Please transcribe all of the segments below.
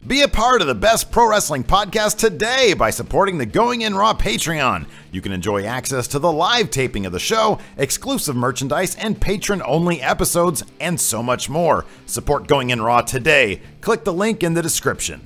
Be a part of the best pro wrestling podcast today by supporting the Going In Raw Patreon. You can enjoy access to the live taping of the show, exclusive merchandise, and patron-only episodes, and so much more. Support Going In Raw today. Click the link in the description.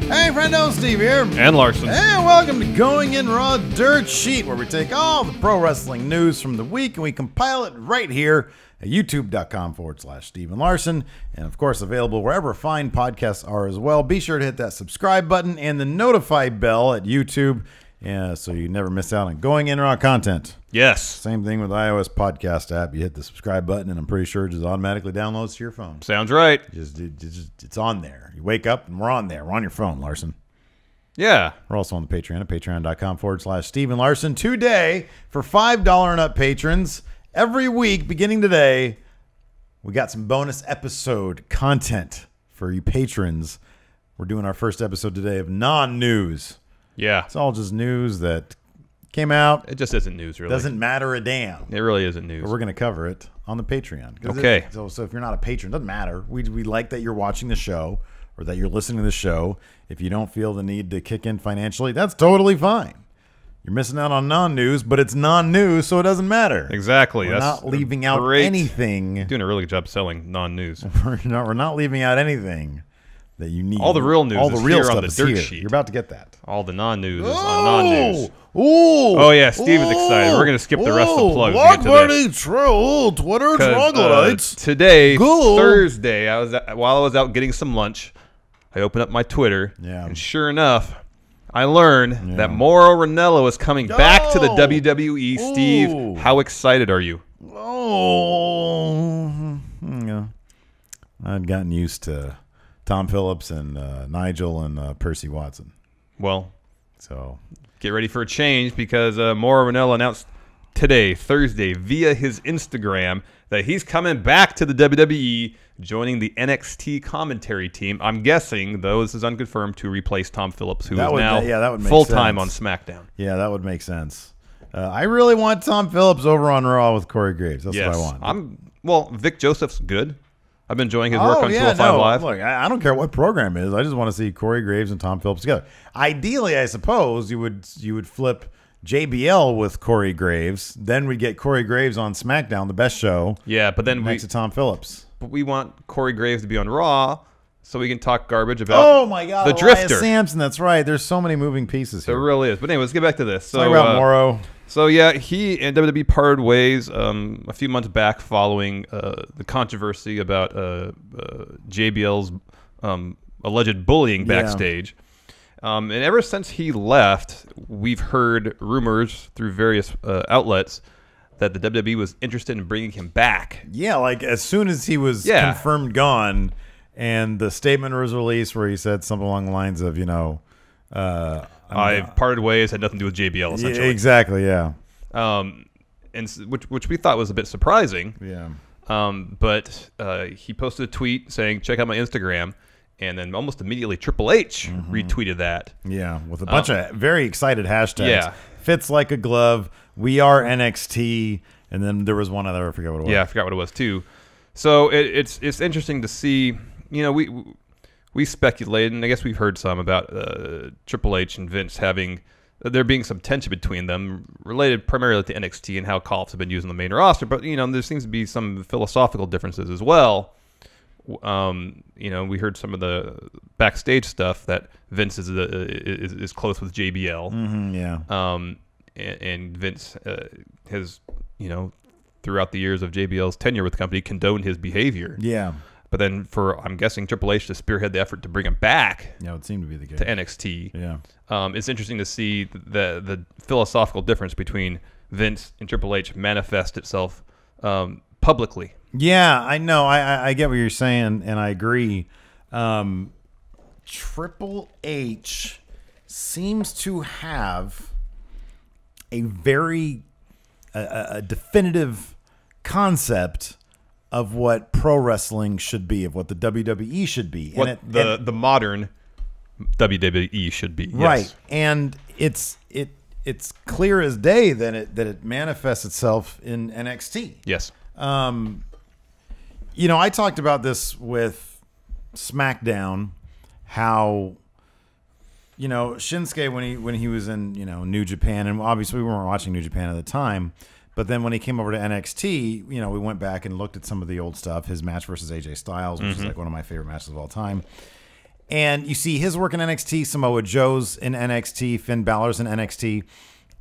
Hey, friendo, Steve here. And Larson. And welcome to Going In Raw Dirt Sheet, where we take all the pro wrestling news from the week and we compile it right here at youtube.com/Steve and Larson. And of course, available wherever fine podcasts are as well. Be sure to hit that subscribe button and the notify bell at YouTube so you never miss out on Going In Raw content. Yes. Same thing with the iOS podcast app. You hit the subscribe button and I'm pretty sure it just automatically downloads to your phone. Sounds right. It's on there. You wake up and we're on there. We're on your phone, Larson. Yeah. We're also on the Patreon at patreon.com/Steve and Larson. Today, for $5 and up patrons, every week beginning today, we got some bonus episode content for you patrons. We're doing our first episode today of non-news. Yeah. It's all just news that came out. It just isn't news, really. Doesn't matter a damn. It really isn't news. But we're going to cover it on the Patreon. Okay. So if you're not a patron, it doesn't matter. We like that you're watching the show or that you're listening to the show. If you don't feel the need to kick in financially, that's totally fine. You're missing out on non-news, but it's non-news, so it doesn't matter. Exactly. We're not leaving out anything. Doing a really good job selling non-news. We're not leaving out anything that you need. All the real news all the is real here stuff on the is dirt here. sheet. You're about to get that. All the non-news is on non-news. Ooh. Oh, yeah. Steve is excited. We're going to skip the rest of the plugs to get to this. True. Twitter troglodytes. Today, Thursday, while I was out getting some lunch, I opened up my Twitter, and sure enough, I learned that Mauro Ranallo is coming back to the WWE. Steve, how excited are you? Yeah. I'd gotten used to Tom Phillips and Nigel and Percy Watson. Well, so get ready for a change because Mauro Ranallo announced today, Thursday, via his Instagram that he's coming back to the WWE, joining the NXT commentary team. I'm guessing, though this is unconfirmed, to replace Tom Phillips, who is now full-time on SmackDown. Yeah, that would make sense. I really want Tom Phillips over on Raw with Corey Graves. That's what I want. Well, Vic Joseph's good. I've been enjoying his work on 205 Live. Look, I don't care what program it is. I just want to see Corey Graves and Tom Phillips together. Ideally, I suppose you would flip JBL with Corey Graves. Then we'd get Corey Graves on SmackDown, the best show. Yeah, but then next to Tom Phillips. But we want Corey Graves to be on Raw so we can talk garbage about the Drifter. Samson, that's right. There's so many moving pieces here. There really is. But anyway, let's get back to this. So, talk about Mauro. So, yeah, he and WWE parted ways a few months back following the controversy about JBL's alleged bullying backstage. And ever since he left, we've heard rumors through various outlets that the WWE was interested in bringing him back. Yeah, like as soon as he was confirmed gone, and the statement was released where he said something along the lines of, I've parted ways, had nothing to do with JBL, essentially. Yeah, exactly, yeah. And which we thought was a bit surprising. Yeah. But he posted a tweet saying, check out my Instagram. And then almost immediately Triple H retweeted that. Yeah, with a bunch of very excited hashtags. Yeah. Fits like a glove. We are NXT. And then there was one other, I forget what it was. Yeah, I forgot what it was too. So it's interesting to see. We speculated, and I guess we've heard some about Triple H and Vince there being some tension between them, related primarily to NXT and how call-ups have been used on the main roster. But there seems to be some philosophical differences as well. We heard some of the backstage stuff that Vince is close with JBL. And Vince has, throughout the years of JBL's tenure with the company, condoned his behavior. Yeah. But then I'm guessing Triple H to spearhead the effort to bring him back. Yeah, it would seem to be the case. To NXT. Yeah. It's interesting to see the philosophical difference between Vince and Triple H manifest itself publicly. Yeah, I know. I get what you're saying, and I agree. Triple H seems to have a very definitive concept of what pro wrestling should be, of what the WWE should be. What the modern WWE should be. Right. Yes. And it's clear as day that it manifests itself in NXT. Yes. You know, I talked about this with SmackDown, how, you know, Shinsuke when he was in, you know, New Japan, and obviously we weren't watching New Japan at the time, but then when he came over to NXT, you know, we went back and looked at some of the old stuff, his match versus AJ Styles, which is like one of my favorite matches of all time. And you see his work in NXT, Samoa Joe's in NXT, Finn Balor's in NXT,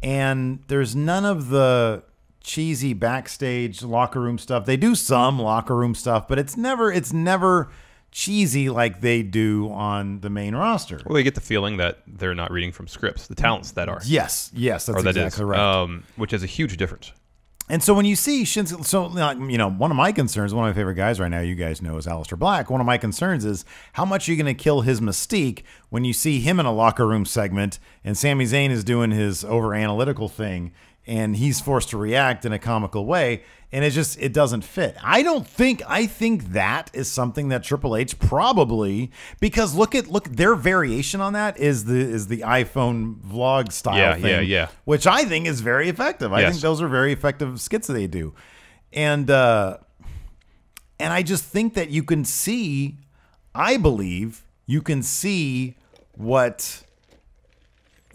and there's none of the cheesy backstage locker room stuff. They do some locker room stuff, but it's never cheesy like they do on the main roster. Well, you get the feeling that they're not reading from scripts, the talents that are. Yes, that's exactly right. Which is a huge difference. And so when you see Shinsuke, so, you know, one of my concerns, one of my favorite guys right now, you guys know, is Aleister Black. One of my concerns is how much are you going to kill his mystique when you see him in a locker room segment and Sami Zayn is doing his over-analytical thing and he's forced to react in a comical way, and it doesn't fit. I think that is something that Triple H probably, because look their variation on that is the iPhone vlog style thing, which I think is very effective. I think those are very effective skits that they do, and I just think that you can see, I believe you can see what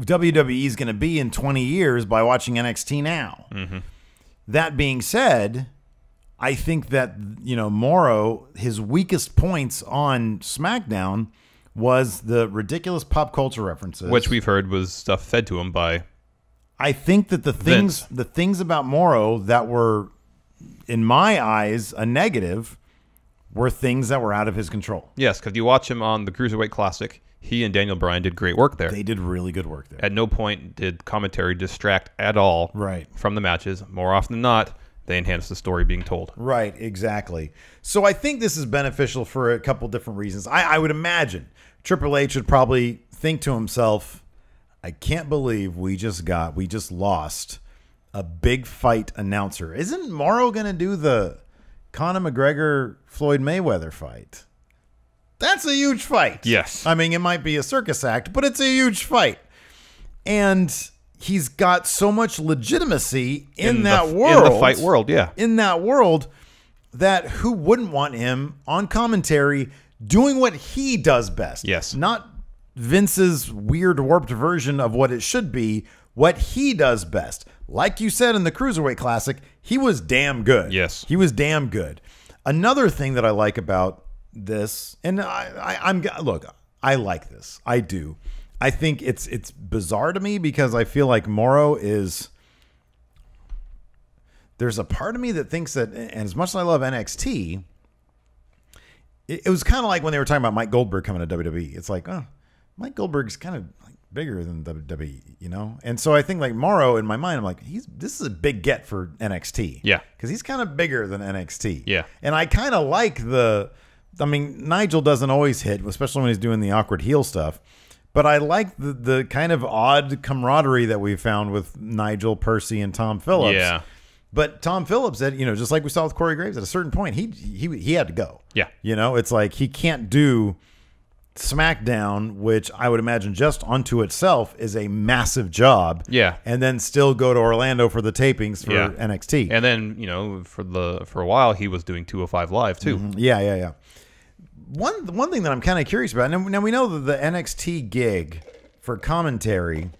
WWE is going to be in 20 years by watching NXT now. That being said, I think that, you know, Mauro, his weakest points on SmackDown was the ridiculous pop culture references, which we've heard was stuff fed to him by. I think that the things about Mauro that were, in my eyes, a negative were things that were out of his control. Yes, because you watch him on the Cruiserweight Classic. He and Daniel Bryan did great work there. They did really good work there. At no point did commentary distract at all from the matches. More often than not, they enhance the story being told. Right, exactly. So I think this is beneficial for a couple different reasons. I would imagine Triple H would probably think to himself, I can't believe we just lost a big fight announcer. Isn't Mauro going to do the Conor McGregor-Floyd Mayweather fight? That's a huge fight. Yes. I mean, it might be a circus act, but it's a huge fight. And he's got so much legitimacy in that world. In the fight world, yeah. In that world, that who wouldn't want him on commentary doing what he does best? Yes. Not Vince's weird warped version of what it should be, what he does best. Like you said in the Cruiserweight Classic, he was damn good. Yes. He was damn good. Another thing that I like about this, and look, I like this. I do. I think it's bizarre to me because I feel like Mauro is. There's a part of me that thinks that, and as much as I love NXT, it was kind of like when they were talking about Mike Goldberg coming to WWE. It's like, oh, Mike Goldberg's kind of like bigger than WWE, you know? And so I think like Mauro, in my mind, I'm like, this is a big get for NXT. Yeah. Because he's kind of bigger than NXT. Yeah. And I kind of like I mean, Nigel doesn't always hit, especially when he's doing the awkward heel stuff. But I like the kind of odd camaraderie that we found with Nigel, Percy, and Tom Phillips. Yeah. But Tom Phillips said, you know, just like we saw with Corey Graves, at a certain point, he had to go. Yeah. You know, it's like he can't do SmackDown, which I would imagine just unto itself is a massive job. Yeah. And then still go to Orlando for the tapings for NXT. And then, you know, for a while, he was doing 205 Live, too. Mm-hmm. Yeah. One thing that I'm kind of curious about, now we know that the NXT gig for commentary,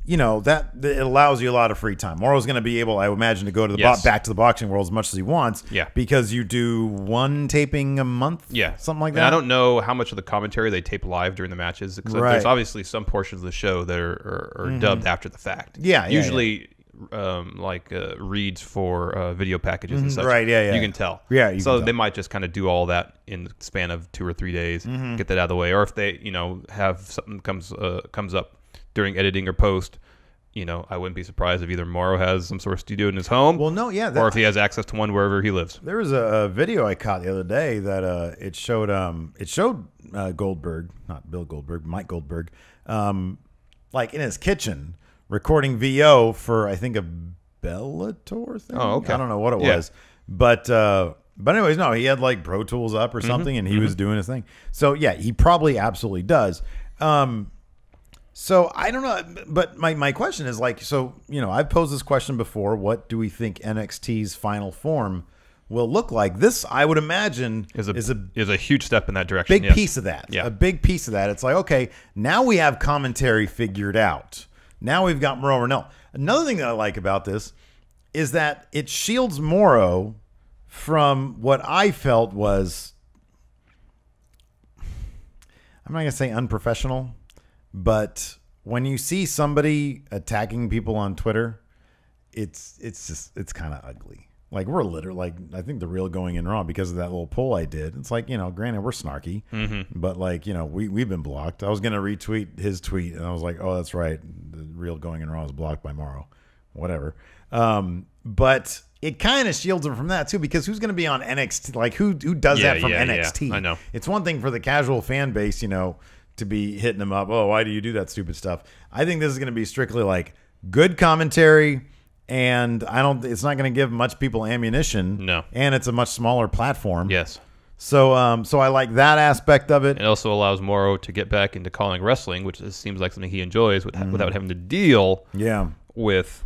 you know, that it allows you a lot of free time. Mauro's going to be able, I would imagine, to go to the back to the boxing world as much as he wants. Yeah. Because you do one taping a month. Yeah. Something like that. And I don't know how much of the commentary they tape live during the matches. Except there's obviously some portions of the show that are dubbed after the fact. Yeah. Usually reads for video packages and such. Right, yeah. You can tell. Yeah, so they might just kind of do all that in the span of 2 or 3 days, get that out of the way. Or if they, you know, have something comes up during editing or post, you know, I wouldn't be surprised if either Mauro has some sort of studio in his home. Well, no, yeah. Or if he has access to one wherever he lives. There was a video I caught the other day that it showed Goldberg, not Bill Goldberg, Mike Goldberg, like in his kitchen recording VO for, I think, a Bellator thing. Oh, okay. I don't know what it was. But anyways, no, he had like Pro Tools up or something, and he was doing his thing. So, yeah, he probably absolutely does. So, I don't know. But my question is like, so, you know, I've posed this question before. What do we think NXT's final form will look like. This, I would imagine, is a huge step in that direction. Big yes. piece of that. Yeah. A big piece of that. It's like, okay, now we have commentary figured out. Now we've got Mauro Ranallo. Another thing that I like about this is that it shields Mauro from what I felt was, I'm not going to say unprofessional, but when you see somebody attacking people on Twitter, it's kind of ugly. Like, we're literally, like, I think the real going in raw because of that little poll I did. It's like, granted, we're snarky, but like, we've been blocked. I was going to retweet his tweet and I was like, oh, that's right. The real going in raw is blocked by Mauro. Whatever. But it kind of shields him from that too, because who's going to be on NXT? Like, who does that from NXT? Yeah, I know. It's one thing for the casual fan base, to be hitting him up. Oh, why do you do that stupid stuff? I think this is going to be strictly like good commentary, and it's not going to give much people ammunition. No. And it's a much smaller platform. Yes. So I like that aspect of it. It also allows Mauro to get back into calling wrestling, which seems like something he enjoys without having to deal with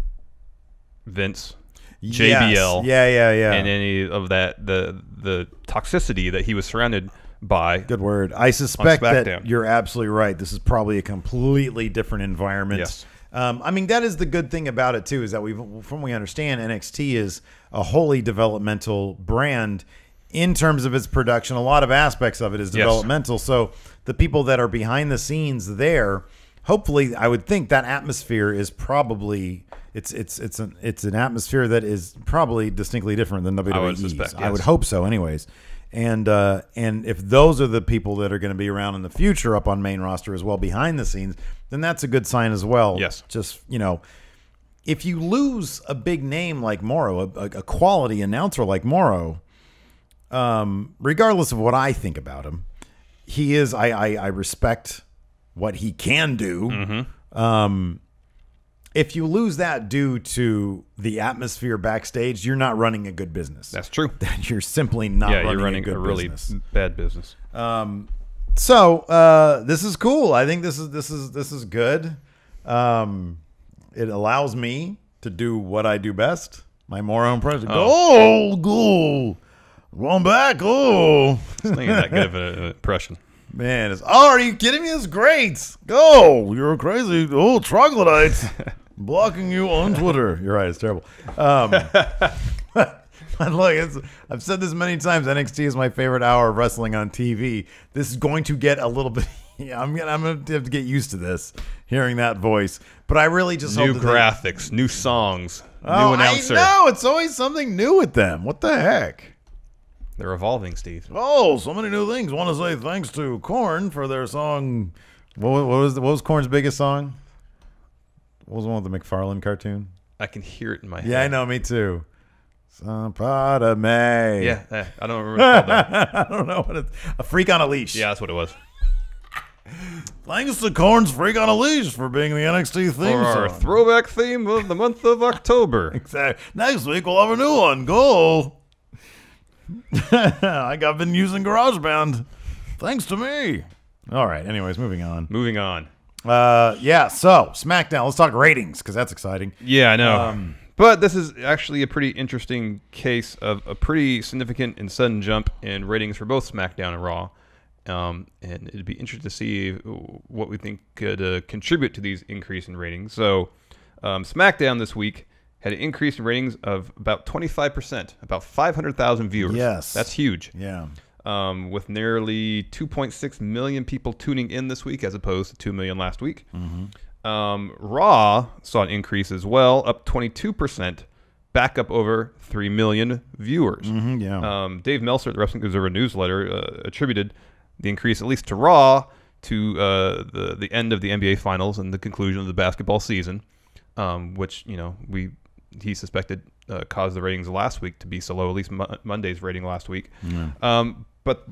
Vince, JBL, and any of that the toxicity that he was surrounded by. Good word. I suspect that you're absolutely right. This is probably a completely different environment. Yes. I mean, that is the good thing about it too, is that from we understand, NXT is a wholly developmental brand in terms of its production. A lot of aspects of it is developmental. Yes. So the people that are behind the scenes there, hopefully, I would think that atmosphere is probably it's an atmosphere that is probably distinctly different than WWE's. I would suspect, yes. I would hope so, anyways. And if those are the people that are going to be around in the future up on main roster as well behind the scenes, then that's a good sign as well. Yes. Just, if you lose a big name like Mauro, a quality announcer like Mauro, regardless of what I think about him, he is, I respect what he can do. If you lose that due to the atmosphere backstage, you're not running a good business. That's true. You're simply not running a really business. Bad business. So this is cool. I think this is good. It allows me to do what I do best. My Mauro impression. Go. Going back. Oh. It's not even that good of an impression. Man, are you kidding me? It's great. Go. You're crazy. Oh, troglodytes. Blocking you on Twitter. You're right. It's terrible. Look, I've said this many times. NXT is my favorite hour of wrestling on TV. This is going to get a little bit. I'm gonna have to get used to this, hearing that voice. But I really just new hope graphics, new songs, new announcer. I know, it's always something new with them. What the heck? They're evolving, Steve. Oh, so many new things. Want to say thanks to Korn for their song. What was Korn's biggest song? What was the one with the McFarlane cartoon? I can hear it in my head. Yeah, I know. Me too. Some part of me. Yeah, I don't remember what it's called, though. I don't know what it's. A Freak on a Leash. Yeah, that's what it was. Thanks to Korn's Freak on a Leash for being the NXT theme for our song. throwback theme of the month of October. Exactly. Next week we'll have a new one. Go. I've been using GarageBand. Thanks to me. All right. Anyways, moving on. So SmackDown. Let's talk ratings because that's exciting. Yeah, I know. But this is actually a pretty interesting case of a pretty significant and sudden jump in ratings for both SmackDown and Raw. And it'd be interesting to see what we think could contribute to these increase in ratings. So SmackDown this week had an increase in ratings of about 25%, about 500,000 viewers. Yes. That's huge. Yeah. With nearly 2.6 million people tuning in this week as opposed to 2 million last week. Raw saw an increase as well, up 22%, back up over 3 million viewers. Dave Meltzer at the Wrestling Observer newsletter attributed the increase, at least to Raw, to the end of the NBA Finals and the conclusion of the basketball season, which he suspected caused the ratings last week to be so low, at least Monday's rating last week. But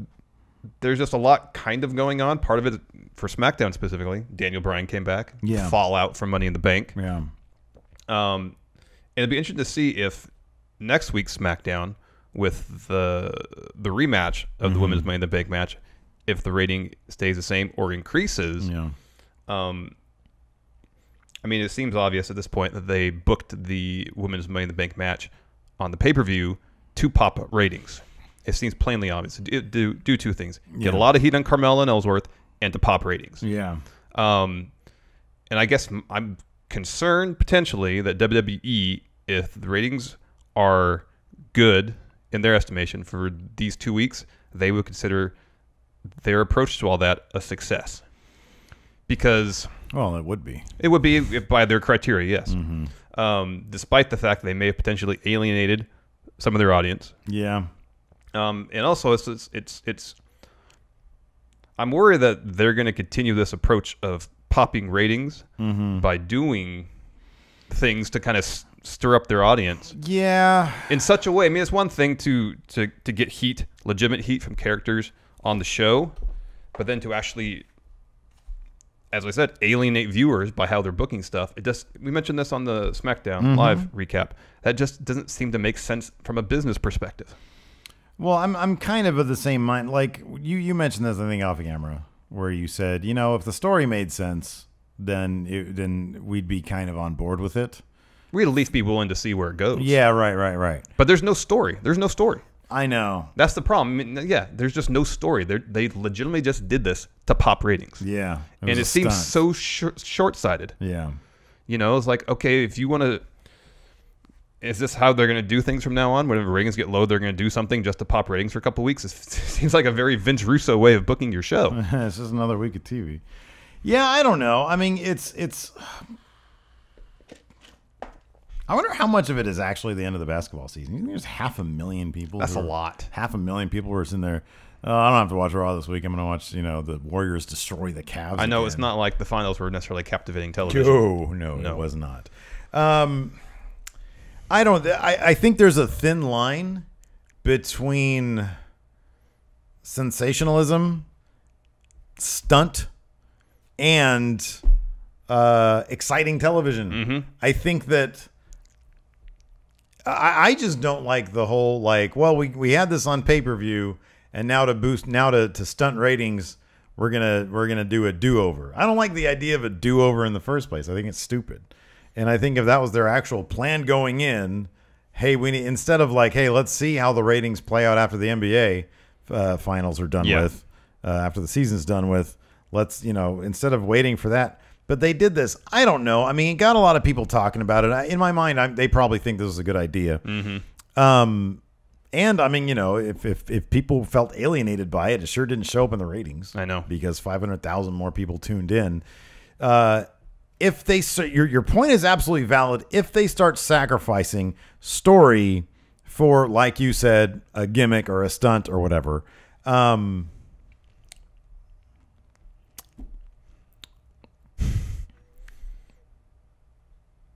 there's just a lot kind of going on. Part of it for SmackDown specifically, Daniel Bryan came back. Fallout from Money in the Bank. And it'd be interesting to see if next week's SmackDown with the rematch of the Women's Money in the Bank match, if the rating stays the same or increases. I mean, it seems obvious at this point that they booked the Women's Money in the Bank match on the pay-per-view to pop up ratings. It seems plainly obvious. Do two things: get a lot of heat on Carmella and Ellsworth, and to pop ratings. Yeah. And I guess I'm concerned potentially that WWE, if the ratings are good in their estimation for these 2 weeks, they would consider their approach to all that a success. Because Well, it would be. It would be by their criteria, yes. Despite the fact that they may have potentially alienated some of their audience. Yeah. And also, it's I'm worried that they're going to continue this approach of popping ratings by doing things to kind of stir up their audience. Yeah. In such a way, I mean, it's one thing to get heat, legitimate heat from characters on the show, but then to actually, as I said, alienate viewers by how they're booking stuff. We mentioned this on the SmackDown Live recap. That just doesn't seem to make sense from a business perspective. Well, I'm kind of the same mind. Like you mentioned this, I think, off camera, where you said, if the story made sense, then we'd be kind of on board with it. We'd at least be willing to see where it goes. Yeah, right. But there's no story. There's no story. I know. That's the problem. I mean, yeah, there's just no story. They legitimately just did this to pop ratings. Yeah. And it seems so short-sighted. Yeah. It's like, okay, if you want to... Is this how they're going to do things from now on? Whenever ratings get low, they're going to do something just to pop ratings for a couple of weeks? It seems like a very Vince Russo way of booking your show. It's just another week of TV. Yeah, I don't know. I mean, it's... I wonder how much of it is actually the end of the basketball season. You think there's 500,000 people? That's a lot. 500,000 people were in there. I don't have to watch Raw this week. I'm going to watch, the Warriors destroy the Cavs. I know again. It's not like the finals were necessarily captivating television. No, it was not. I think there's a thin line between sensationalism, stunt, and exciting television. I think that I just don't like the whole we had this on pay-per-view, and now to stunt ratings, we're gonna do a do-over. I don't like the idea of a do-over in the first place. I think it's stupid. And I think if that was their actual plan going in, hey, instead of hey, let's see how the ratings play out after the NBA finals are done with, after the season's done with, let's, instead of waiting for that. But they did this. I don't know. I mean, it got a lot of people talking about it. In my mind, they probably think this is a good idea. And I mean, if people felt alienated by it, it sure didn't show up in the ratings. I know, because 500,000 more people tuned in. If they, your point is absolutely valid. If they start sacrificing story for, like you said, a gimmick or a stunt or whatever,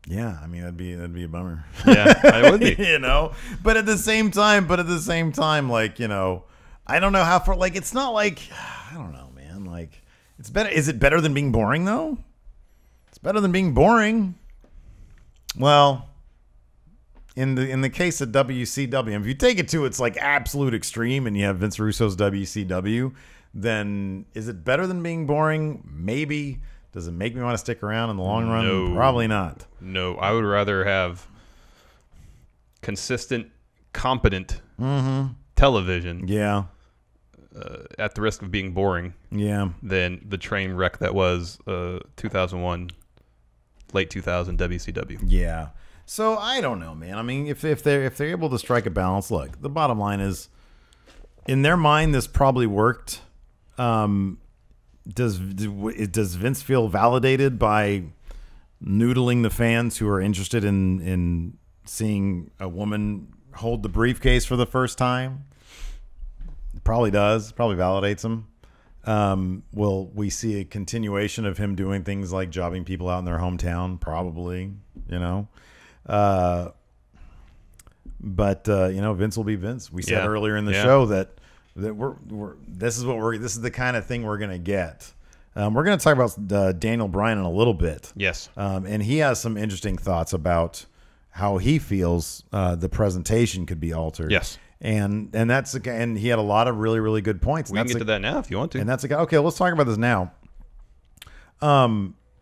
yeah, I mean that'd be a bummer. Yeah, it would be. But at the same time, I don't know how far. It's not I don't know, man. It's better. Is it better than being boring though? It's better than being boring. Well, in the case of WCW, if you take it to its absolute extreme, and you have Vince Russo's WCW, then is it better than being boring? Maybe. Does it make me want to stick around in the long run? No. Probably not. No, I would rather have consistent, competent television. Yeah. At the risk of being boring. Yeah. Than the train wreck that was 2001, late 2000 WCW. Yeah. So I don't know, man. I mean, if they're able to strike a balance, look, the bottom line is, in their mind, this probably worked. Does Vince feel validated by noodling the fans who are interested in seeing a woman hold the briefcase for the first time? Probably does. Probably validates him. Will we see a continuation of him doing things like jobbing people out in their hometown? Probably. But Vince will be Vince. We said earlier in the show that this is the kind of thing we're gonna get. We're gonna talk about Daniel Bryan in a little bit. Yes. And he has some interesting thoughts about how he feels the presentation could be altered. Yes. And he had a lot of really, really good points. We can get to that now if you want to. And that's okay. Let's talk about this now.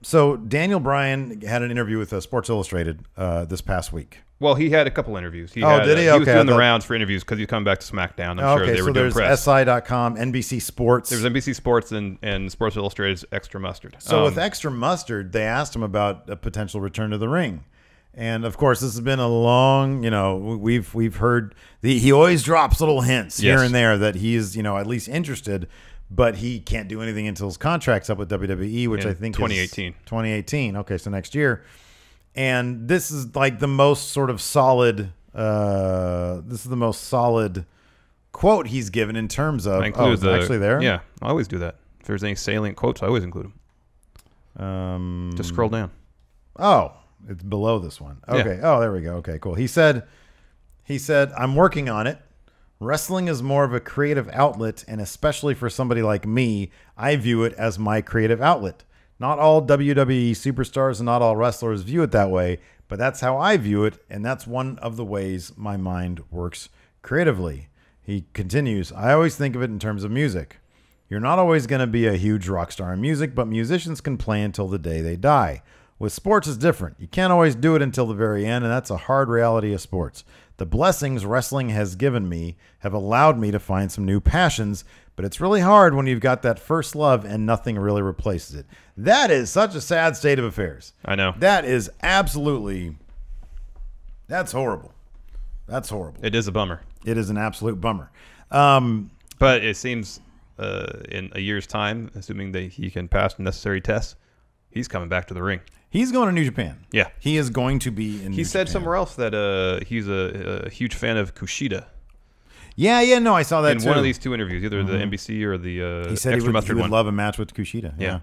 So Daniel Bryan had an interview with Sports Illustrated this past week, Well, he had a couple interviews. Did he? He was Okay, doing the rounds for interviews because he's coming back to SmackDown. I'm sure they were doing press. So there's SI.com, NBC Sports. There's NBC Sports and Sports Illustrated's Extra Mustard. So with Extra Mustard, they asked him about a potential return to the ring. And, of course, this has been a long, we've heard he always drops little hints here and there that he's, at least interested, but he can't do anything until his contract's up with WWE, which I think 2018. is 2018. Okay, so next year. And this is like the most sort of solid, quote he's given in terms of, actually there? Yeah, I always do that. If there's any salient quotes, I always include them. Just scroll down. Oh, it's below this one. Okay. Yeah. Oh, there we go. Okay, cool. He said, I'm working on it. Wrestling is more of a creative outlet, and especially for somebody like me, I view it as my creative outlet. Not all WWE superstars and not all wrestlers view it that way, but that's how I view it, and that's one of the ways my mind works creatively. He continues, I always think of it in terms of music. You're not always going to be a huge rock star in music, but musicians can play until the day they die. With sports, it's different. You can't always do it until the very end, and that's a hard reality of sports. The blessings wrestling has given me have allowed me to find some new passions, but it's really hard when you've got that first love and nothing really replaces it. That is such a sad state of affairs. I know. That is absolutely, that's horrible. That's horrible. It is a bummer. It is an absolute bummer. But it seems in a year's time, assuming that he can pass the necessary tests, he's coming back to the ring. He's going to New Japan. Yeah. He is going to be in New Japan. He said somewhere else that he's a huge fan of Kushida. Yeah, no, I saw that in too. one of these two interviews, either the NBC or the he said Extra Mustard he would one. love a match with Kushida. Yeah.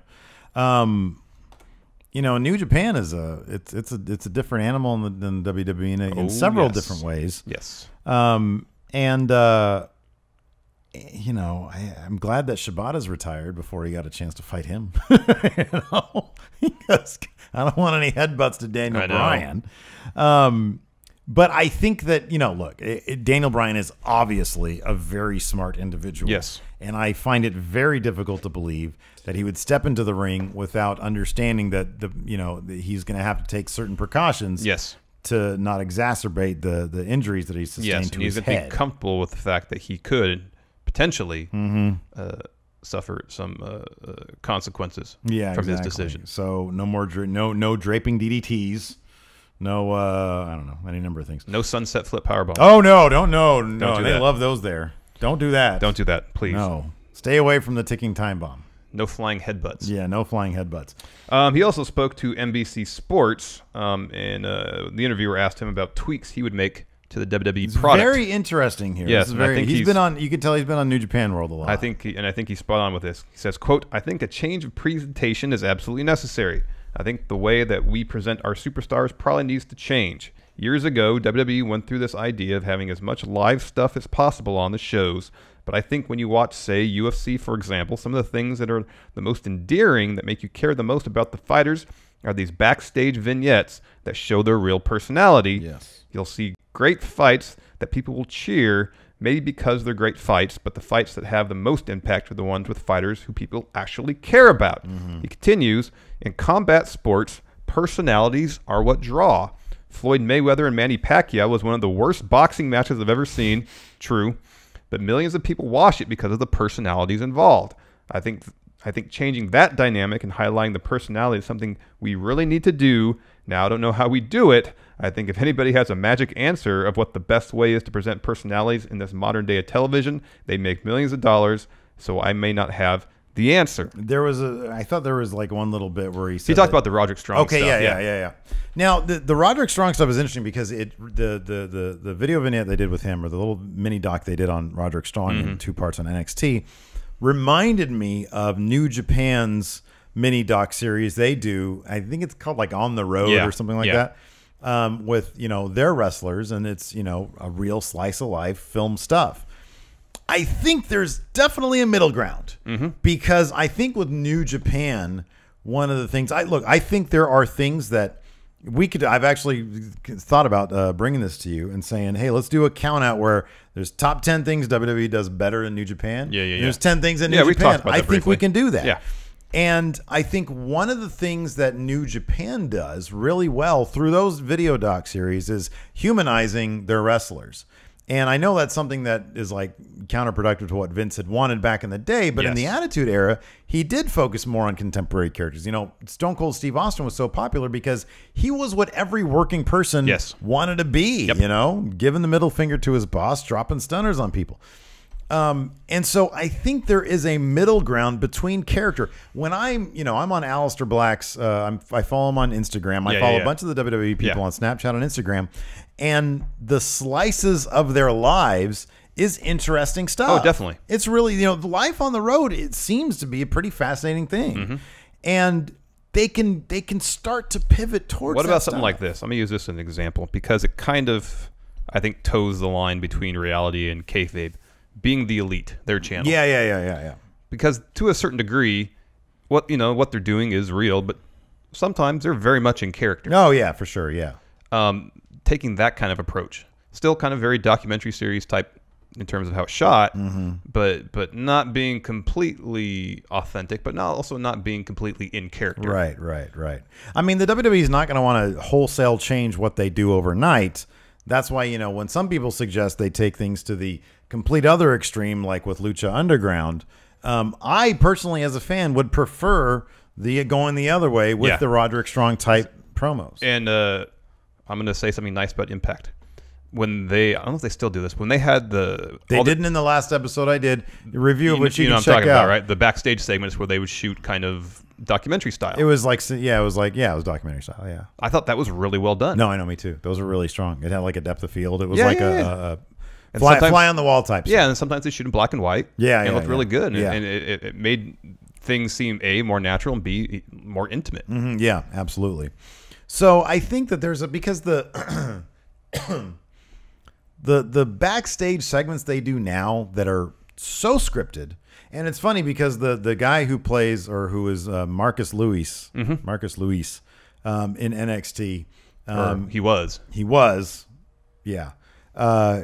New Japan is it's a different animal than WWE in several different ways. Yes. I'm glad that Shibata's retired before he got a chance to fight him. Because I don't want any headbutts to Daniel Bryan. But I think that, look, Daniel Bryan is obviously a very smart individual. Yes. And I find it very difficult to believe that he would step into the ring without understanding that he's going to have to take certain precautions. Yes. To not exacerbate the injuries that he's sustained to his head. He's going to be comfortable with the fact that he could potentially suffer some consequences from his decision. So no more no draping DDTs. No, I don't know, any number of things. No sunset flip powerbomb. Oh no, don't they that. love those there. Don't do that. Don't do that, please. No, stay away from the ticking time bomb. No flying headbutts. Yeah, no flying headbutts. He also spoke to NBC Sports, and the interviewer asked him about tweaks he would make to the WWE product. Very interesting here. Yes, I think he's been on. You can tell he's been on New Japan World a lot. I think he's spot on with this. He says, "Quote: I think a change of presentation is absolutely necessary. I think the way that we present our superstars probably needs to change. Years ago, WWE went through this idea of having as much live stuff as possible on the shows. But I think when you watch, say, UFC, for example, some of the things that are the most endearing, that make you care the most about the fighters, are these backstage vignettes that show their real personality. Yes. You'll see great fights that people will cheer, maybe because they're great fights, but the fights that have the most impact are the ones with fighters who people actually care about." He continues, "In combat sports, personalities are what draw. Floyd Mayweather and Manny Pacquiao was one of the worst boxing matches I've ever seen. True. But millions of people watch it because of the personalities involved. I think changing that dynamic and highlighting the personality is something we really need to do. Now, I don't know how we do it. I think if anybody has a magic answer of what the best way is to present personalities in this modern day of television, they make millions of dollars, so I may not have the answer." I thought there was like one little bit where he talked about the Roderick Strong stuff. Yeah. Now the Roderick Strong stuff is interesting because the video vignette they did with him, or the little mini doc they did on Roderick Strong in 2 parts on NXT, reminded me of New Japan's mini doc series they do. I think it's called like On the Road or something like that. With their wrestlers, and it's a real slice of life film stuff. I think there's definitely a middle ground because I think with New Japan, one of the things I think there are things that we could. I've actually thought about bringing this to you and saying, hey, let's do a count out where there's top 10 things WWE does better in New Japan. Yeah. There's 10 things in New Japan. I think we can do that. Yeah. And I think one of the things that New Japan does really well through those video doc series is humanizing their wrestlers. And I know that's something that is like counterproductive to what Vince had wanted back in the day, but in the Attitude Era, he did focus more on contemporary characters. You know, Stone Cold Steve Austin was so popular because he was what every working person wanted to be, you know, giving the middle finger to his boss, dropping stunners on people. And so I think there is a middle ground between character. When I'm on Aleister Black's, I follow him on Instagram. I follow a bunch of the WWE people on Snapchat and Instagram, and the slices of their lives is interesting stuff. Oh, definitely. It's really, you know, the life on the road, it seems to be a pretty fascinating thing. And they can start to pivot towards What about something like this? Let me use this as an example because it kind of, I think, toes the line between reality and kayfabe. Being the Elite, their channel. Yeah. Because to a certain degree, what they're doing is real, but sometimes they're very much in character. Oh yeah, for sure, yeah. Taking that kind of approach, still kind of very documentary series type in terms of how it's shot, but not being completely authentic, but also not being completely in character. Right. I mean, the WWE is not going to want to wholesale change what they do overnight. That's why, you know, when some people suggest they take things to the complete other extreme, like with Lucha Underground, I personally, as a fan, would prefer the going the other way with the Roderick Strong type promos. And I'm going to say something nice about Impact. When I don't know if they still do this. When they had they didn't in the last episode I did a review of which you can I'm check talking out. about, right? The backstage segments where they would shoot kind of documentary style. It was documentary style. Yeah, I thought that was really well done. No, I know, me too. Those were really strong. It had like a depth of field. It was a fly on the wall type. Yeah, and sometimes they shoot in black and white. Yeah, it looked really good, yeah. and it made things seem A, more natural, and B, more intimate. Yeah, absolutely. So I think that because the the backstage segments they do now that are so scripted, and it's funny because the guy who plays or who is Marcus Luis in NXT, he was, yeah.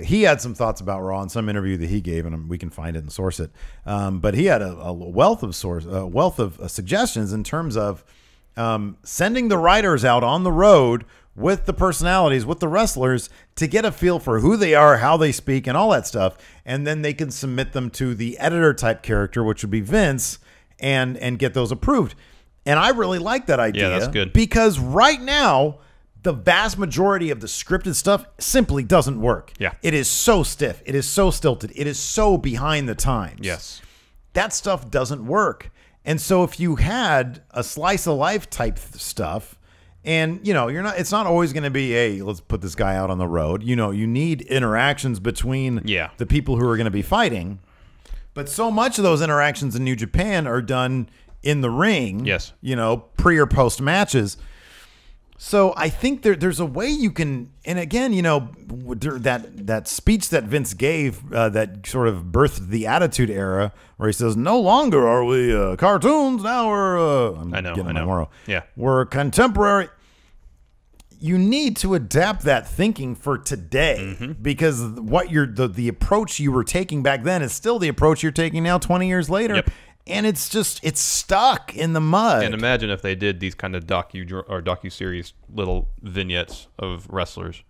He had some thoughts about Raw in some interview that he gave, and we can find it and source it. But he had a wealth of suggestions in terms of sending the writers out on the road with the personalities, with the wrestlers, to get a feel for who they are, how they speak, and all that stuff. And then they can submit them to the editor type character, which would be Vince, and get those approved. And I really like that idea. Yeah, that's good. Because right now, the vast majority of the scripted stuff simply doesn't work. Yeah. It is so stiff. It is so stilted. It is so behind the times. Yes. That stuff doesn't work. And so if you had a slice of life type stuff, and you know, it's not always going to be, hey, let's put this guy out on the road. You know, you need interactions between the people who are going to be fighting. But so much of those interactions in New Japan are done in the ring. Yes. You know, pre or post matches. So I think there's a way you can, and again, you know, that speech that Vince gave that sort of birthed the Attitude Era, where he says, "No longer are we cartoons, now we're I know, Mauro. Yeah, we're contemporary." You need to adapt that thinking for today, because what the approach you were taking back then is still the approach you're taking now, 20 years later. Yep. And it's stuck in the mud. And imagine if they did these kind of docu-series little vignettes of wrestlers,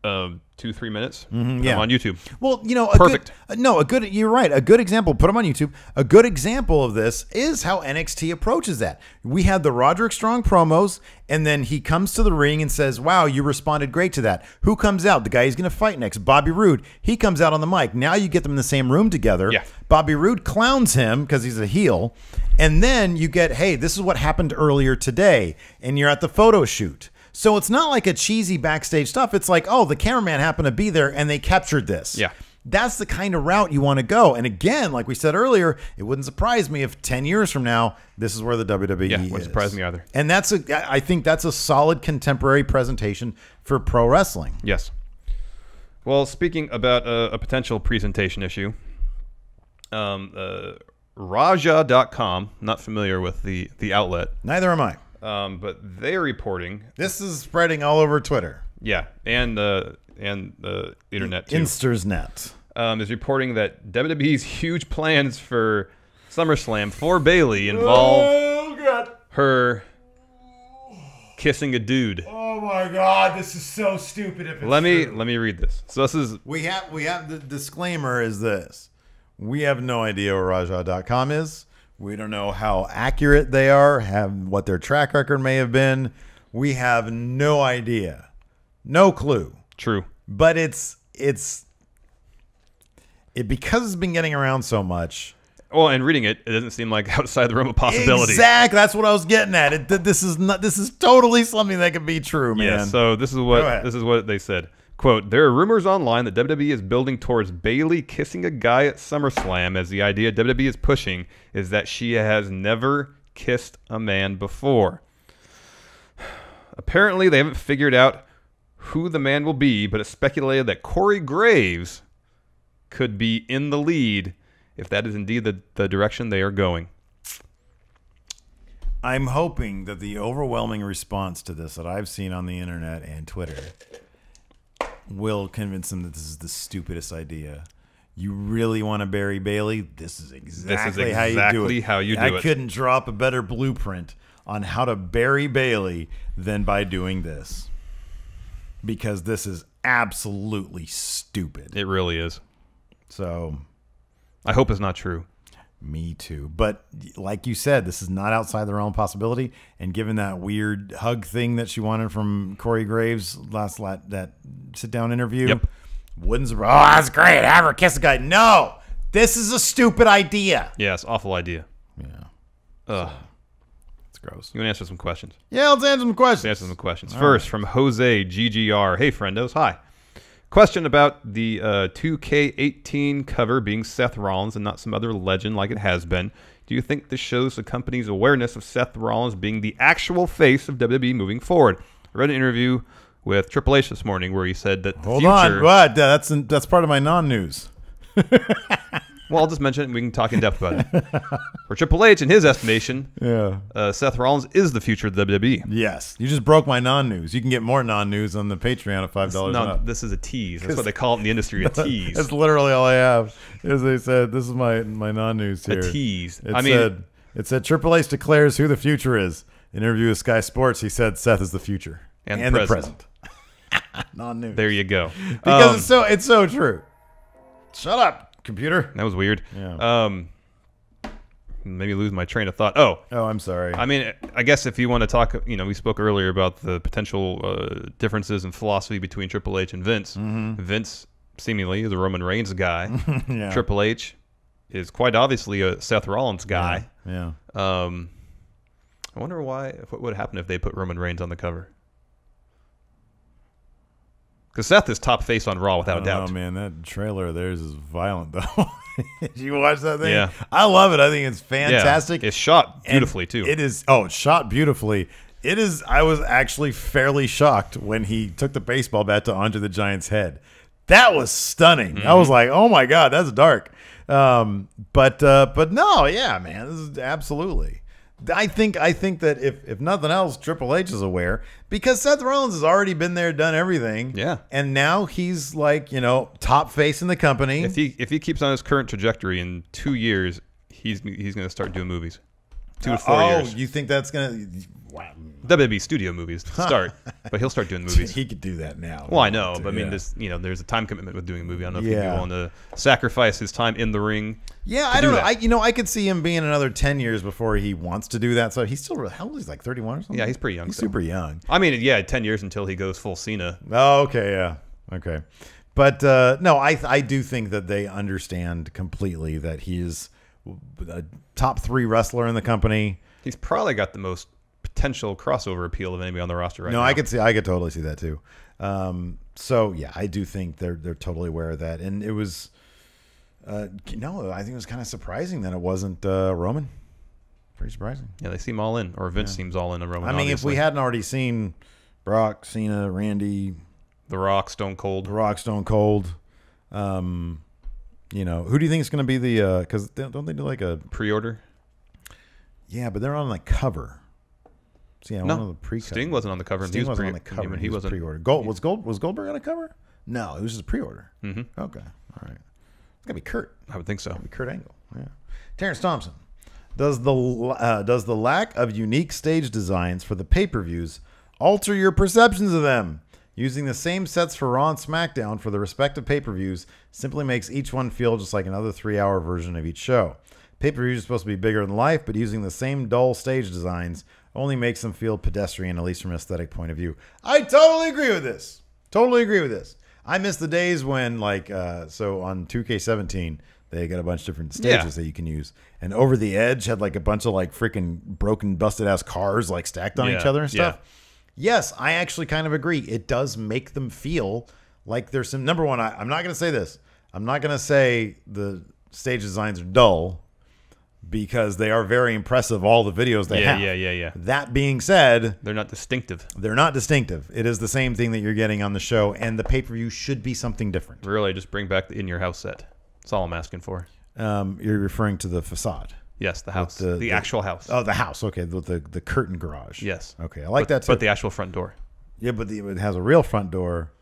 2-3 minutes, on YouTube. Well, you know, perfect. You're right. A good example. Put them on YouTube. A good example of this is how NXT approaches that. We had the Roderick Strong promos, and then he comes to the ring and says, "Wow, you responded great to that." Who comes out? The guy he's going to fight next, Bobby Roode. He comes out on the mic. Now you get them in the same room together. Yeah. Bobby Roode clowns him because he's a heel, and then you get, "Hey, this is what happened earlier today," and you're at the photo shoot. So it's not like a cheesy backstage stuff. It's like, oh, the cameraman happened to be there and they captured this. Yeah. That's the kind of route you want to go. And again, like we said earlier, it wouldn't surprise me if 10 years from now, this is where the WWE is. Wouldn't surprise me either. And I think that's a solid contemporary presentation for pro wrestling. Yes. Well, speaking about a potential presentation issue, Raja.com, not familiar with the outlet. Neither am I. But they're reporting. This is spreading all over Twitter. Yeah, and the internet too. Instersnet is reporting that WWE's huge plans for SummerSlam for Bayley involve her kissing a dude. Oh my God, this is so stupid. If it's let me true. read this. So this is we have the disclaimer is this: we have no idea what Raja.com is. We don't know how accurate they are, what their track record may have been. We have no idea, no clue. true. But it's because it's been getting around so much. Well, and reading it, it doesn't seem like outside the realm of possibility. Exactly, that's what I was getting at. This is totally something that could be true, man. Yeah. So this is what they said. Quote, there are rumors online that WWE is building towards Bayley kissing a guy at SummerSlam, as the idea WWE is pushing is that she has never kissed a man before. Apparently, they haven't figured out who the man will be, but it's speculated that Corey Graves could be in the lead if that is indeed the direction they are going. I'm hoping that the overwhelming response to this that I've seen on the internet and Twitter will convince them that this is the stupidest idea. You really want to bury Bayley? This is exactly how you do it. I couldn't draw up a better blueprint on how to bury Bayley than by doing this. Because this is absolutely stupid. It really is. So I hope it's not true. Me too. But like you said, this is not outside the realm of possibility. And given that weird hug thing that she wanted from Corey Graves that sit-down interview, yep. Wouldn't surprise. Oh, that's great. Have her kiss a guy. No, this is a stupid idea. Yeah, it's an awful idea. Yeah. Ugh. It's gross. You want to answer some questions? Yeah, let's answer some questions. Let's answer some questions. First, from Jose GGR. Hey, friendos. Hi. Question about the 2K18 cover being Seth Rollins and not some other legend like it has been. Do you think this shows the company's awareness of Seth Rollins being the actual face of WWE moving forward? I read an interview with Triple H this morning where he said that the Hold future... on. What? That's part of my non-news. Well, I'll just mention it and we can talk in depth about it. For Triple H, in his estimation, Seth Rollins is the future of the WWE. Yes. You just broke my non-news. You can get more non-news on the Patreon at $5 No, up. this is a tease. That's what they call it in the industry, a tease. That's literally all I have. As they said, this is my non-news here. A tease. It said Triple H declares who the future is. In an interview with Sky Sports, he said Seth is the future. And the present. Non-news. There you go. Because it's so true. Shut up, computer. That was weird. Yeah. Maybe lose my train of thought. Oh, I'm sorry. I mean, I guess if you want to talk, we spoke earlier about the potential differences in philosophy between Triple H and Vince. Mm-hmm. Vince seemingly is a Roman Reigns guy. Yeah. Triple H is quite obviously a Seth Rollins guy. Yeah. I wonder what would happen if they put Roman Reigns on the cover. Because Seth is top face on Raw without a doubt. Oh man, that trailer of theirs is violent though. Did you watch that thing? Yeah. I love it. I think it's fantastic. Yeah. It's shot beautifully too. It is. Oh, it's shot beautifully. It is. I was actually fairly shocked when he took the baseball bat to Andre the Giant's head. That was stunning. Mm-hmm. I was like, oh my God, that's dark. But no, yeah, man, this is absolutely. I think that if nothing else, Triple H is aware because Seth Rollins has already been there, done everything. Yeah. And now he's like, top face in the company. If he keeps on his current trajectory in 2 years, he's going to start doing movies. 2 to 4 years. Oh, you think that's going to... Wow. WWE studio movies to start, but he'll start doing movies. He could do that now. Well, I know, but I mean, there's a time commitment with doing a movie. I don't know if he'd be willing to sacrifice his time in the ring. Yeah, I don't know. I could see him being another 10 years before he wants to do that. So he's still how old? He's like 31 or something. Yeah, he's pretty young. He's super young. I mean, yeah, 10 years until he goes full Cena. Oh, okay, yeah, okay. But no, I do think that they understand completely that he is a top 3 wrestler in the company. He's probably got the most potential crossover appeal of anybody on the roster right now. No, I could totally see that too. So yeah, I do think they're totally aware of that. And it was I think it was kind of surprising that it wasn't Roman. Pretty surprising. Yeah, they seem all in, or Vince seems all in on Roman. I mean, obviously. if we hadn't already seen Brock, Cena, Randy, The Rock, Stone Cold, who do you think is going to be the? Because don't they do like a pre-order? Yeah, but they're on the cover. So yeah, one of the pre-cover. Sting wasn't on the cover. Sting wasn't on the cover. He wasn't pre-order. Was Goldberg on the cover? No, it was just a pre-order. Mm-hmm. Okay, all right. It's gonna be Kurt. I would think so. It's gonna be Kurt Angle. Yeah. Terrence Thompson. Does the lack of unique stage designs for the pay-per-views alter your perceptions of them? Using the same sets for Raw and SmackDown for the respective pay-per-views simply makes each one feel just like another 3-hour version of each show. Pay-per-views are supposed to be bigger than life, but using the same dull stage designs only makes them feel pedestrian, at least from an aesthetic point of view. I totally agree with this. Totally agree with this. I miss the days when, like, so on 2K17, they got a bunch of different stages that you can use. And Over the Edge had, like, a bunch of, like, freaking broken, busted-ass cars, like, stacked on each other and stuff. Yes, I actually kind of agree. It does make them feel like there's some... Number one, I'm not going to say this. I'm not going to say the stage designs are dull, because they are very impressive, all the videos they have. Yeah. That being said... They're not distinctive. They're not distinctive. It is the same thing that you're getting on the show, and the pay-per-view should be something different. Really, just bring back the in-your-house set. That's all I'm asking for. You're referring to the facade. Yes, the house. The actual house. Oh, the house. Okay, the curtain garage. Yes. Okay, I like that too. But the actual front door. Yeah, but it has a real front door.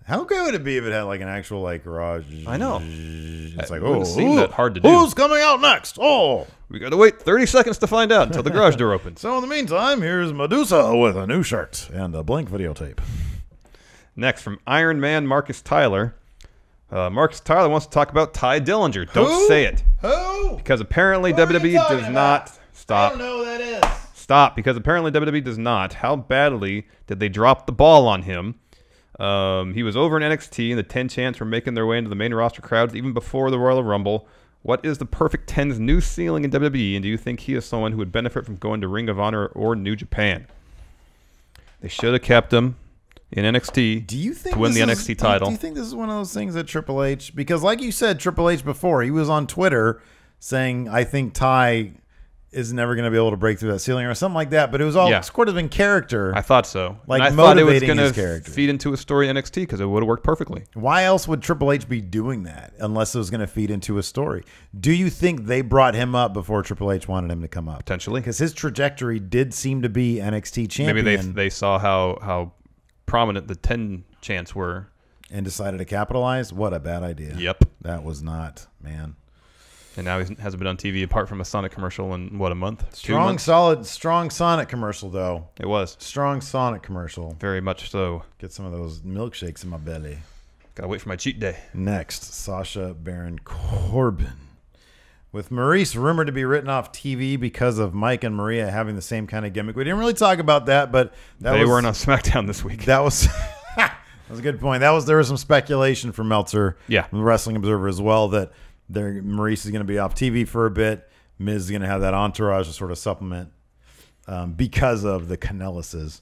How good would it be if it had like an actual like garage? I know. It's like, it seemed that hard to do. Who's coming out next? Oh, we got to wait 30 seconds to find out until the garage door opens. So in the meantime, here's Medusa with a new shirt and a blank videotape. Next, from Iron Man Marcus Tyler. Marcus Tyler wants to talk about Ty Dillinger. Don't say it. Who? Because apparently WWE does not. Stop. I don't know who that is. Stop. Because apparently WWE does not. How badly did they drop the ball on him? He was over in NXT, and the 10 Chants were making their way into the main roster crowds even before the Royal Rumble. What is the Perfect 10's new ceiling in WWE, and do you think he is someone who would benefit from going to Ring of Honor or New Japan? They should have kept him in NXT to win the NXT title. Do you think this is one of those things that Triple H, because like you said, Triple H before, he was on Twitter saying, I think Ty is never going to be able to break through that ceiling or something like that, but it was all sort of in character. I thought so. Like, and I thought it was going to feed into a story in NXT because it would have worked perfectly. Why else would Triple H be doing that unless it was going to feed into a story? Do you think they brought him up before Triple H wanted him to come up? Potentially. Because his trajectory did seem to be NXT champion. Maybe they saw how prominent the 10 Chants were. And decided to capitalize? What a bad idea. Yep. That was not, man. And now he hasn't been on TV apart from a Sonic commercial in, what, a month? Strong Sonic commercial, though. It was. Strong Sonic commercial. Very much so. Get some of those milkshakes in my belly. Gotta wait for my cheat day. Next, Sasha Baron Corbin. With Maurice rumored to be written off TV because of Mike and Maria having the same kind of gimmick. We didn't really talk about that, but they weren't on SmackDown this week. That was... That was a good point. There was some speculation from Meltzer, the Wrestling Observer as well, that Maurice is going to be off TV for a bit. Miz is going to have that entourage to sort of supplement because of the Canellises.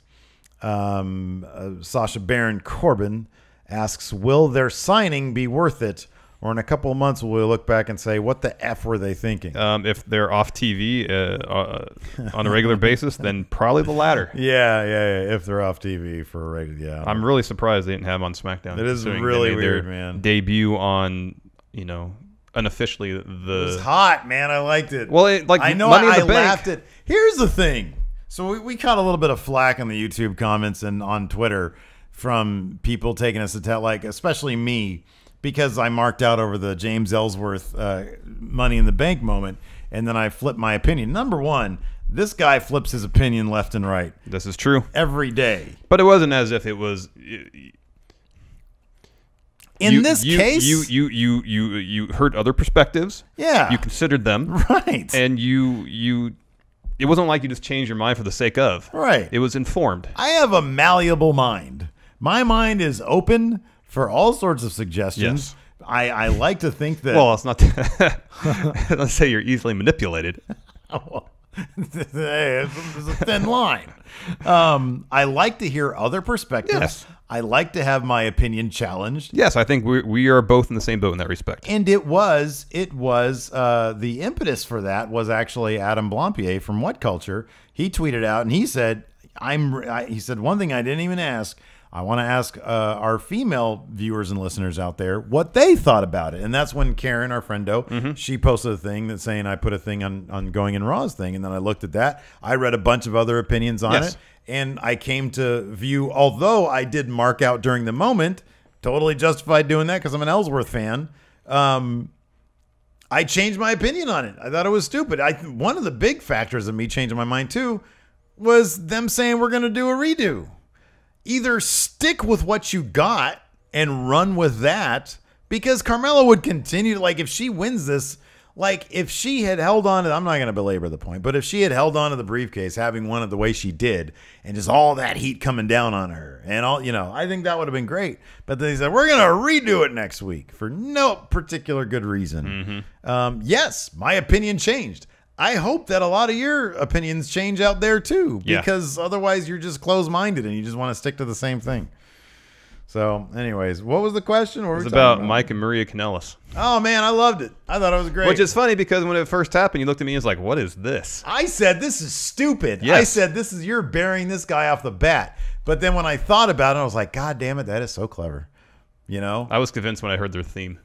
Sasha Baron Corbin asks, will their signing be worth it? Or in a couple of months, will we look back and say, what the F were they thinking? If they're off TV on a regular basis, then probably the latter. Yeah. If they're off TV for a regular, I'm really surprised they didn't have them on SmackDown. It is really weird, man. Debut on, unofficially it was hot, man. I liked it. Well, I know I laughed at. Here's the thing. So we caught a little bit of flack on the YouTube comments and on Twitter from people taking us to like, especially me, because I marked out over the James Ellsworth Money in the Bank moment, and then I flipped my opinion. Number one, this guy flips his opinion left and right. This is true. Every day. But it wasn't as if it was... In this case... You heard other perspectives. Yeah. You considered them. Right. And you it wasn't like you just changed your mind for the sake of. Right. It was informed. I have a malleable mind. My mind is open for all sorts of suggestions. Yes. I like to think that... Well, it's not... Let's say you're easily manipulated. Hey, it's a thin line. I like to hear other perspectives. Yes. I like to have my opinion challenged. Yes, I think we are both in the same boat in that respect. And it was the impetus for that was actually Adam Blampier from What Culture. He tweeted out and he said, he said, one thing I didn't even ask. I want to ask our female viewers and listeners out there what they thought about it. And that's when Karen, our friendo, she posted a thing that's saying I put a thing on Going in Raw's thing. And then I looked at that. I read a bunch of other opinions on it. And I came to view, although I did mark out during the moment, totally justified doing that because I'm an Ellsworth fan. I changed my opinion on it. I thought it was stupid. One of the big factors of me changing my mind too was them saying we're going to do a redo. Either stick with what you got and run with that, because Carmella would continue to, like, if she wins this, like, if she had held on to, I'm not going to belabor the point, but if she had held on to the briefcase, having won it the way she did, and just all that heat coming down on her, and all, I think that would have been great. But they said, we're going to redo it next week for no particular good reason. Yes, my opinion changed. I hope that a lot of your opinions change out there too, because otherwise you're just closed-minded and you just want to stick to the same thing. So, anyways, what was the question? What it was about Mike and Maria Kanellis. Oh, man, I loved it. I thought it was great. Which is funny because when it first happened, you looked at me and was like, what is this? I said, this is stupid. Yes. I said, you're burying this guy off the bat. But then when I thought about it, I was like, God damn it, that is so clever. I was convinced when I heard their theme.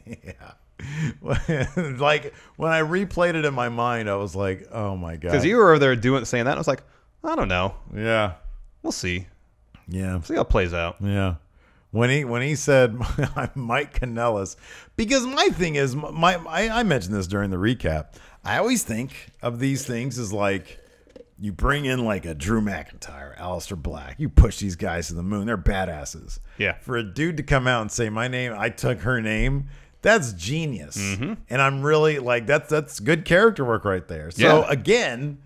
Yeah. Like, when I replayed it in my mind, I was like, oh, my God. Because you were over there saying that, and I was like, I don't know. Yeah. We'll see. Yeah. See how it plays out. Yeah. When he said Mike Kanellis, because my thing is, I mentioned this during the recap. I always think of these things as like, you bring in like a Drew McIntyre, Aleister Black. You push these guys to the moon. They're badasses. Yeah. For a dude to come out and say, my name, I took her name, that's genius. And I'm really like, that's good character work right there. So again,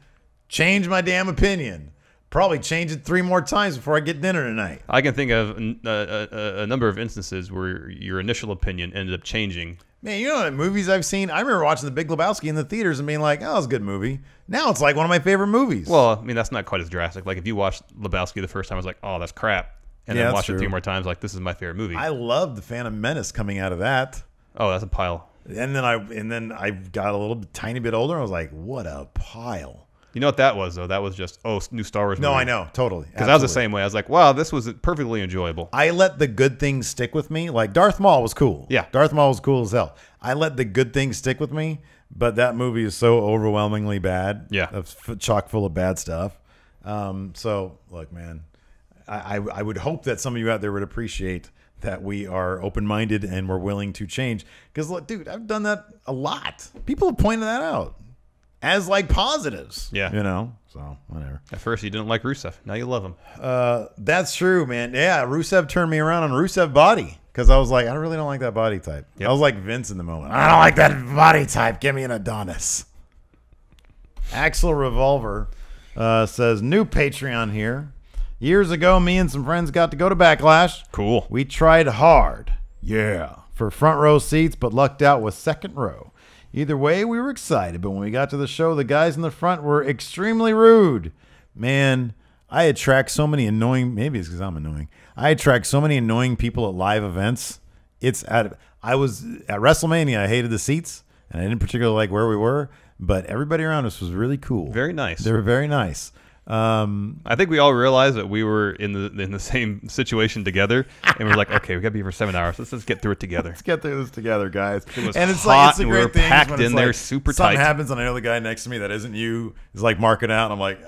change my damn opinion. Probably change it 3 more times before I get dinner tonight. I can think of a number of instances where your initial opinion ended up changing. Man, you know what movies I've seen? I remember watching The Big Lebowski in the theaters and being like, oh, that was a good movie. Now it's like one of my favorite movies. Well, I mean, that's not quite as drastic. Like, if you watched Lebowski the first time, I was like, oh, that's crap. And then watch it 3 more times, like, this is my favorite movie. I loved The Phantom Menace coming out of that. Oh, that's a pile. And then I got a tiny bit older. I was like, what a pile. You know what that was, though? That was just, new Star Wars movie. No, I know. Totally. Because I was the same way. I was like, wow, this was perfectly enjoyable. I let the good things stick with me. Like, Darth Maul was cool. Yeah. Darth Maul was cool as hell. I let the good things stick with me, but that movie is so overwhelmingly bad. Yeah. Chock full of bad stuff. So, look, man, I would hope that some of you out there would appreciate that we are open-minded and we're willing to change. Because, look, dude, I've done that a lot. People have pointed that out as like positives. Yeah. So whatever. At first you didn't like Rusev. Now you love him. That's true, man. Yeah, Rusev turned me around on Rusev body. Because I was like, I really don't like that body type. I was like Vince in the moment. I don't like that body type. Give me an Adonis. Axel Revolver says, new Patreon here. Years ago, me and some friends got to go to Backlash. Cool. We tried hard. Yeah. For front row seats, but lucked out with second row. Either way, we were excited, but when we got to the show, the guys in the front were extremely rude. Man, I attract so many annoying, maybe it's because I'm annoying. I attract so many annoying people at live events. I was at WrestleMania, I hated the seats, and I didn't particularly like where we were, but everybody around us was really cool. Very nice. They were very nice. I think we all realized that we were in the same situation together, and we're like, okay, we got to be here for 7 hours. Let's get through it together. Let's get through this together, guys. It was and it's hot, like it's a great we thing packed in there, super tight. Something happens, and I know the guy next to me that isn't you is like marking out, and I'm like,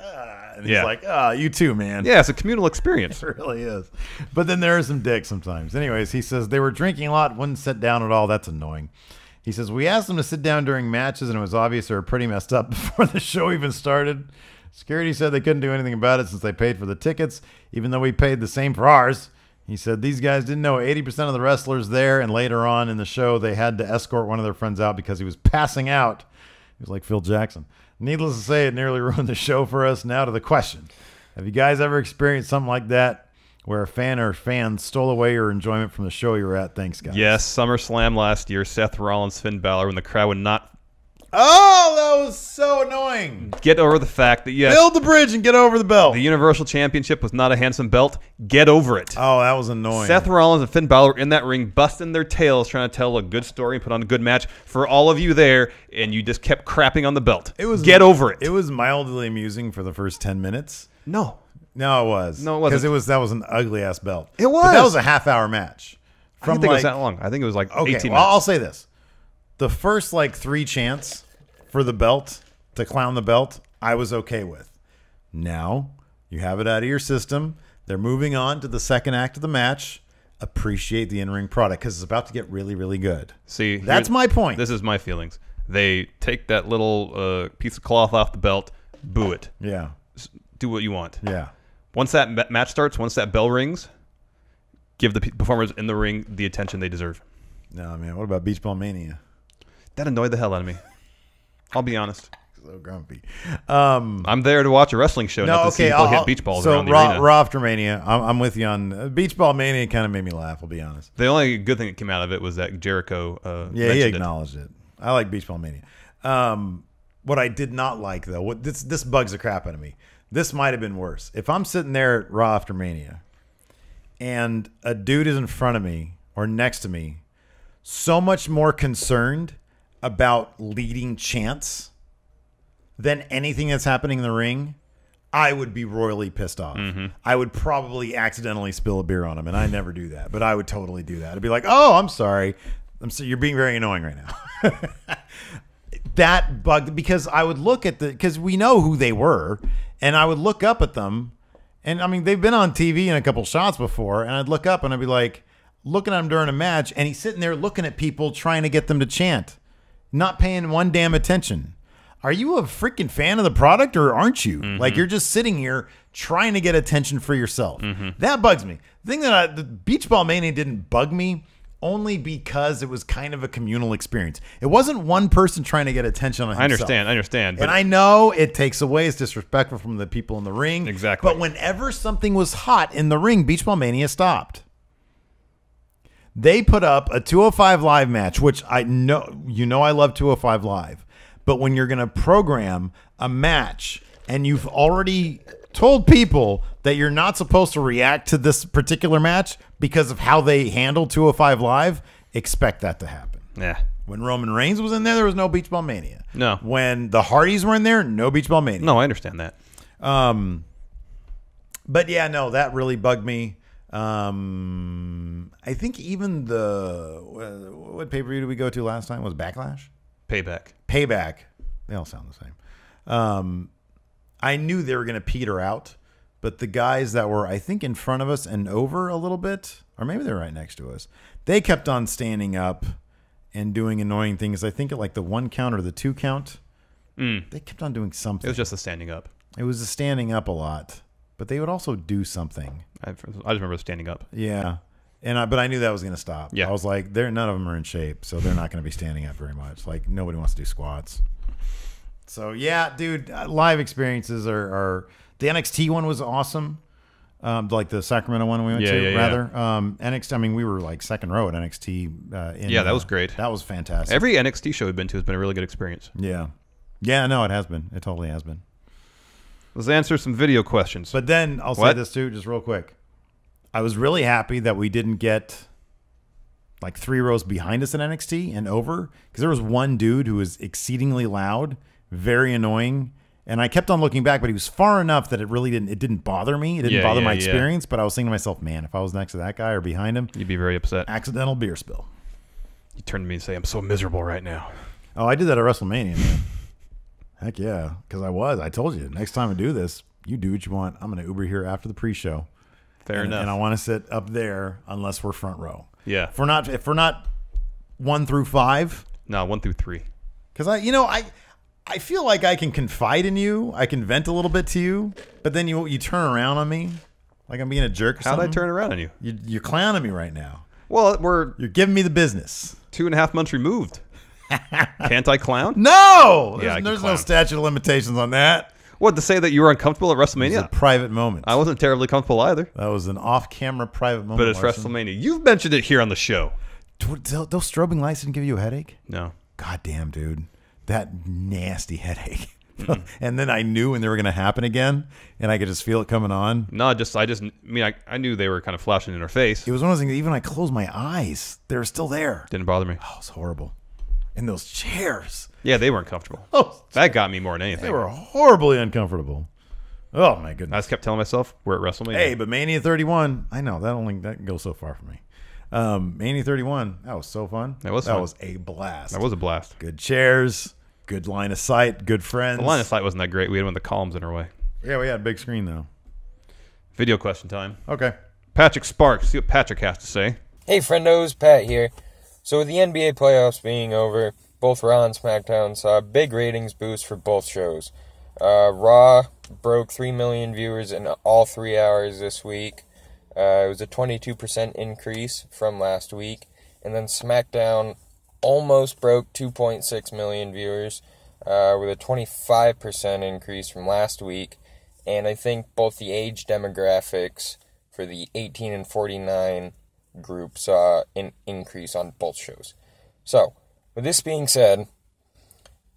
and he's like, you too, man. Yeah, it's a communal experience. It really is. But then there are some dicks sometimes. Anyways, he says they were drinking a lot, wouldn't sit down at all. That's annoying. He says we asked them to sit down during matches, and it was obvious they were pretty messed up before the show even started. Security said they couldn't do anything about it since they paid for the tickets, even though we paid the same for ours. He said these guys didn't know 80% of the wrestlers there, and later on in the show, they had to escort one of their friends out because he was passing out. He was like Phil Jackson. Needless to say, it nearly ruined the show for us. Now to the question. Have you guys ever experienced something like that where a fan or fans stole away your enjoyment from the show you were at? Thanks, guys. Yes, SummerSlam last year, Seth Rollins, Finn Balor, when the crowd would not... Oh, that was so annoying. Get over the fact that, yes. Build the bridge and get over the belt. The Universal Championship was not a handsome belt. Get over it. Oh, that was annoying. Seth Rollins and Finn Balor in that ring, busting their tails, trying to tell a good story and put on a good match for all of you there, and you just kept crapping on the belt. Get over it. It was mildly amusing for the first 10 minutes. No. No, it was. No, it wasn't. Because that was an ugly-ass belt. It was. But that was a half-hour match. I didn't think it was that long. I think it was like 18 minutes. I'll say this. The first, 3 chants for the belt, to clown the belt, I was okay with. Now, you have it out of your system. They're moving on to the second act of the match. appreciate the in-ring product because it's about to get really, really good. See, that's my point. This is my feelings. They take that little piece of cloth off the belt, boo it. Yeah. Do what you want. Yeah. Once that match starts, once that bell rings, give the performers in the ring the attention they deserve. No, man. What about Beach Ball Mania? That annoyed the hell out of me. I'll be honest. So grumpy. I'm there to watch a wrestling show, not to see people hit beach balls around the arena. Raw after Mania, I'm with you on Beach Ball Mania. Kind of made me laugh. I'll be honest. The only good thing that came out of it was that Jericho. He acknowledged it. I like Beach Ball Mania. What I did not like though, this bugs the crap out of me. This might have been worse. If I'm sitting there at Raw after Mania, and a dude is in front of me or next to me, so much more concerned about leading chants than anything that's happening in the ring, I would be royally pissed off. Mm-hmm. I would probably accidentally spill a beer on him, and I never do that, but I would totally do that. I'd be like, "Oh, I'm sorry. You're being very annoying right now." That bugged because I would look at because we know who they were, and I would look up at them, and I mean they've been on TV in a couple shots before, and I'd look up and I'd be like looking at him during a match, and he's sitting there looking at people trying to get them to chant, not paying one damn attention. Are you a freaking fan of the product or aren't you? Mm-hmm. Like you're just sitting here trying to get attention for yourself. Mm-hmm. That bugs me. The thing that the Beach Ball Mania didn't bug me only because it was kind of a communal experience. It wasn't one person trying to get attention on himself. I understand. And I know it takes away, it's disrespectful from the people in the ring. Exactly. But whenever something was hot in the ring, Beach Ball Mania stopped. They put up a 205 Live match, which I know, I love 205 Live. But when you're going to program a match and you've already told people that you're not supposed to react to this particular match because of how they handle 205 Live, expect that to happen. Yeah. When Roman Reigns was in there was no Beach Ball Mania. No. When the Hardys were in there, no Beach Ball Mania. No, I understand that. But yeah, no, that really bugged me. I think even what pay-per-view did we go to last time? Was Backlash? Payback. They all sound the same. I knew they were going to peter out, but the guys that were, I think, in front of us and over a little bit, or maybe they're right next to us, they kept on standing up and doing annoying things. I think at like the 1 count or the 2 count, they kept on doing something. It was just a standing up. It was a standing up a lot, but they would also do something. I just remember standing up. Yeah. But I knew that was going to stop. Yeah. I was like, none of them are in shape, so they're not going to be standing up very much. Like, nobody wants to do squats. So, yeah, dude, live experiences are the NXT one was awesome. Like the Sacramento one we went to, rather. NXT, I mean, we were like second row at NXT. That was great. That was fantastic. Every NXT show we've been to has been a really good experience. Yeah. Yeah, no, it has been. It totally has been. Let's answer some video questions. But then I'll say this too, just real quick. I was really happy that we didn't get like 3 rows behind us in NXT and over, because there was one dude who was exceedingly loud, very annoying, and I kept on looking back, but he was far enough that it didn't bother me. It didn't bother my experience, but I was thinking to myself, man, if I was next to that guy or behind him, you'd be very upset. Accidental beer spill. You turned to me and say, I'm so miserable right now. Oh, I did that at WrestleMania, man. Heck yeah, because I told you, next time I do this, you do what you want. I'm going to Uber here after the pre-show. Fair enough. And I want to sit up there unless we're front row. Yeah. If we're not 1 through 5. No, 1 through 3. Because I feel like I can confide in you. I can vent a little bit to you, but then you turn around on me like I'm being a jerk or something. How'd I turn around on you? You're clowning me right now. Well, you're giving me the business. 2.5 months removed. Can't I clown? No! Yeah, there's no statute of limitations on that. What, to say that you were uncomfortable at WrestleMania? It was a private moment. I wasn't terribly comfortable either. That was an off-camera private moment. But it's Larson. WrestleMania. You've mentioned it here on the show. Those strobing lights didn't give you a headache? No. God damn, dude. That nasty headache. And then I knew when they were going to happen again, and I could just feel it coming on. No, I knew they were kind of flashing in her face. It was one of those things, even when I closed my eyes, they were still there. Didn't bother me. Oh, it was horrible. And those chairs. Yeah, they weren't comfortable. Oh, that got me more than anything. They were horribly uncomfortable. Oh, my goodness. I just kept telling myself, we're at WrestleMania. Hey, but Mania 31, I know, that can go so far for me. Mania 31, that was so fun. That was fun. That was a blast. That was a blast. Good chairs, good line of sight, good friends. The line of sight wasn't that great. We had one of the columns in our way. Yeah, we had a big screen, though. Video question time. Okay. Patrick Sparks. See what Patrick has to say. Hey, friendos, Pat here. So with the NBA playoffs being over, both Raw and SmackDown saw a big ratings boost for both shows. Raw broke 3 million viewers in all 3 hours this week. It was a 22% increase from last week. And then SmackDown almost broke 2.6 million viewers with a 25% increase from last week. And I think both the age demographics for the 18 and 49 group saw an increase on both shows. So, with this being said,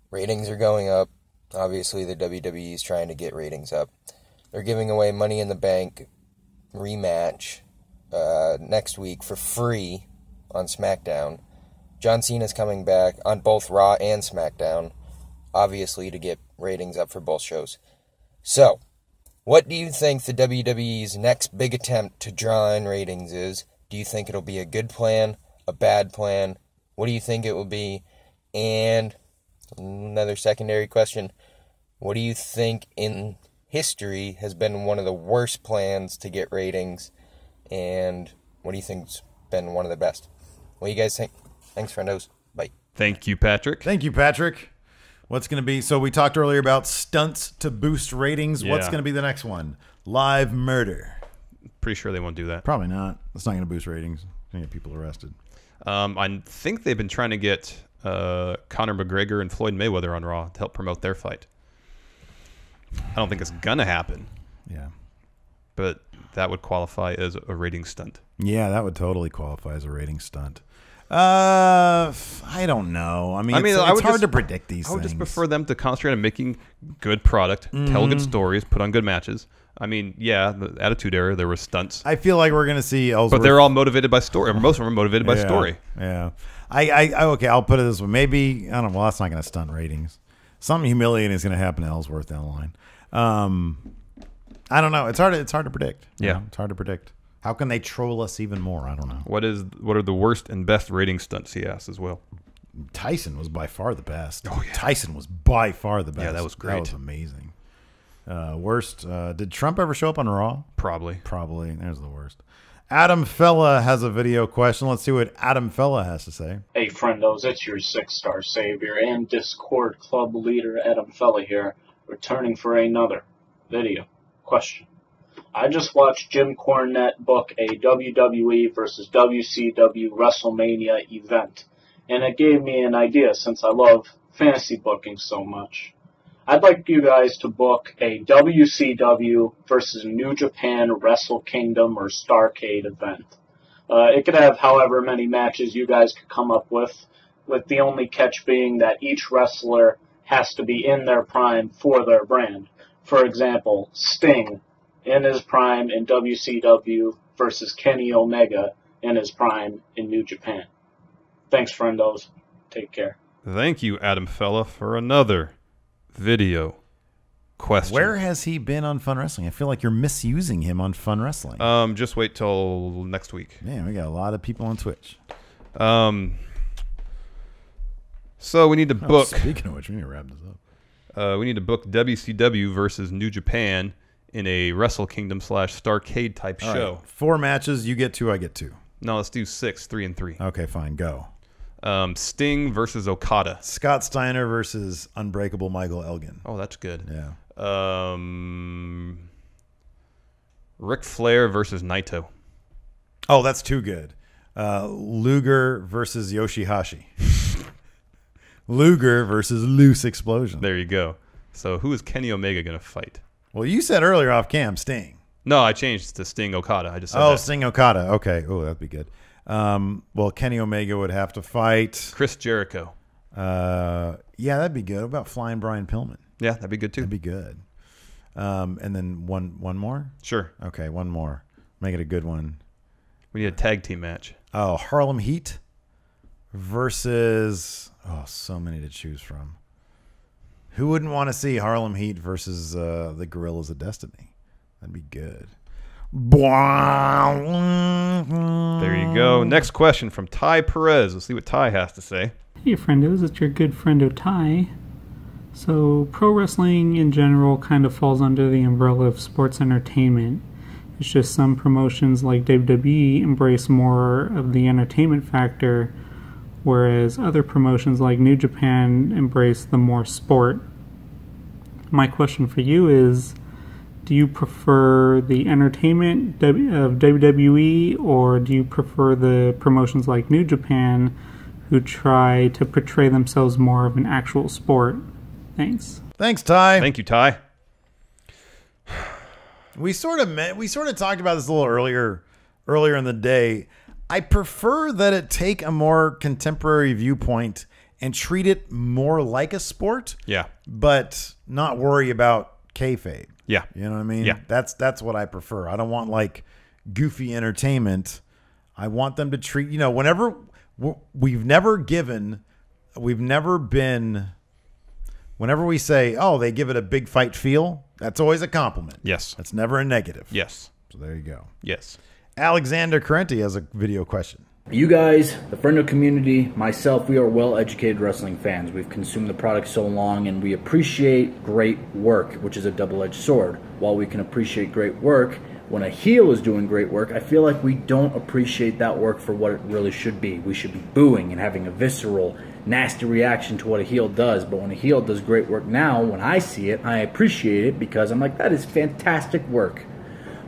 ratings are going up. Obviously, the WWE is trying to get ratings up. They're giving away Money in the Bank rematch next week for free on SmackDown. John Cena's coming back on both Raw and SmackDown, obviously to get ratings up for both shows. So, what do you think the WWE's next big attempt to draw in ratings is? Do you think it'll be a good plan, a bad plan? What do you think it will be? And another secondary question, what do you think in history has been one of the worst plans to get ratings? And what do you think's been one of the best? What do you guys think? Thanks, friendos. Bye. Thank you, Patrick. Thank you, Patrick. What's going to be? So we talked earlier about stunts to boost ratings. What's Yeah. going to be the next one? Live murder. Pretty sure they won't do that. Probably not. It's not going to boost ratings. It's going to get people arrested. I think they've been trying to get Conor McGregor and Floyd Mayweather on Raw to help promote their fight. I don't think it's going to happen, Yeah. but that would qualify as a rating stunt. Yeah, that would totally qualify as a rating stunt. I don't know. I mean, it's hard to predict these things. I would just prefer them to concentrate on making good product, tell good stories, put on good matches. I mean, yeah, the Attitude Era, there were stunts. I feel like we're going to see Ellsworth. But they're all motivated by story. Most of them are motivated by story. Yeah. Okay, I'll put it this way. Maybe, I don't know, well, that's not going to stunt ratings. Something humiliating is going to happen to Ellsworth down the line. I don't know. It's hard to predict. Yeah. It's hard to predict. How can they troll us even more? I don't know. What are the worst and best rating stunts, he asked as well. Tyson was by far the best. Oh, yeah. Tyson was by far the best. Yeah, that was great. That was amazing. Worst. Did Trump ever show up on Raw? Probably. There's the worst. Adam Fella has a video question. Let's see what Adam Fella has to say. Hey, friendos, it's your 6-star savior and Discord club leader, Adam Fella here, returning for another video question. I just watched Jim Cornette book a WWE versus WCW WrestleMania event, and it gave me an idea since I love fantasy booking so much. I'd like you guys to book a WCW versus New Japan Wrestle Kingdom or Starrcade event. It could have however many matches you guys could come up with the only catch being that each wrestler has to be in their prime for their brand. For example, Sting in his prime in WCW versus Kenny Omega in his prime in New Japan. Thanks, friendos. Take care. Thank you, Adam Fella, for another video question. Where has he been on Fun Wrestling? I feel like you're misusing him on Fun Wrestling. Just wait till next week. Man, we got a lot of people on Twitch. So we need to book. Speaking of which, we need to wrap this up. We need to book WCW versus New Japan in a Wrestle Kingdom / Starrcade type All show. right. 4 matches. You get 2. I get 2. No, let's do 6, 3 and 3. Okay, fine. Go. Sting versus Okada. Scott Steiner versus Unbreakable Michael Elgin. Oh, that's good. Yeah. Ric Flair versus Naito. Oh, that's too good. Luger versus Yoshihashi. Luger versus Loose Explosion. There you go. So who is Kenny Omega going to fight? Well, you said earlier off cam, Sting. No, I changed to Sting Okada. I just said that. Sting Okada. Okay. Oh, that'd be good. Well, Kenny Omega would have to fight Chris Jericho. Yeah, that'd be good. What about Flying Brian Pillman? Yeah, that'd be good too. That'd be good. And then one more? Sure. Okay, one more. Make it a good one. We need a tag team match. Oh, Harlem Heat versus... Oh, so many to choose from. Who wouldn't want to see Harlem Heat versus the Gorillas of Destiny? That'd be good. There you go. Next question from Ty Perez. Let's see what Ty has to say. Hey, friendos. It's your good friendo Ty. So, pro wrestling in general kind of falls under the umbrella of sports entertainment. It's just some promotions like WWE embrace more of the entertainment factor, whereas other promotions like New Japan embrace the more sport. My question for you is, do you prefer the entertainment of WWE, or do you prefer the promotions like New Japan who try to portray themselves more of an actual sport? Thanks. Thanks, Ty. Thank you, Ty. We sort of talked about this a little earlier in the day. I prefer that it take a more contemporary viewpoint and treat it more like a sport. Yeah. But not worry about kayfabe. Yeah. You know what I mean? Yeah. That's what I prefer. I don't want like goofy entertainment. I want them to treat, whenever whenever we say, oh, they give it a big fight feel, that's always a compliment. Yes. That's never a negative. Yes. So there you go. Yes. Alexander Carenti has a video question. You guys, the friendo community, myself, we are well-educated wrestling fans. We've consumed the product so long, and we appreciate great work, which is a double-edged sword. While we can appreciate great work, when a heel is doing great work, I feel like we don't appreciate that work for what it really should be. We should be booing and having a visceral, nasty reaction to what a heel does. But when a heel does great work now, when I see it, I appreciate it because I'm like, that is fantastic work.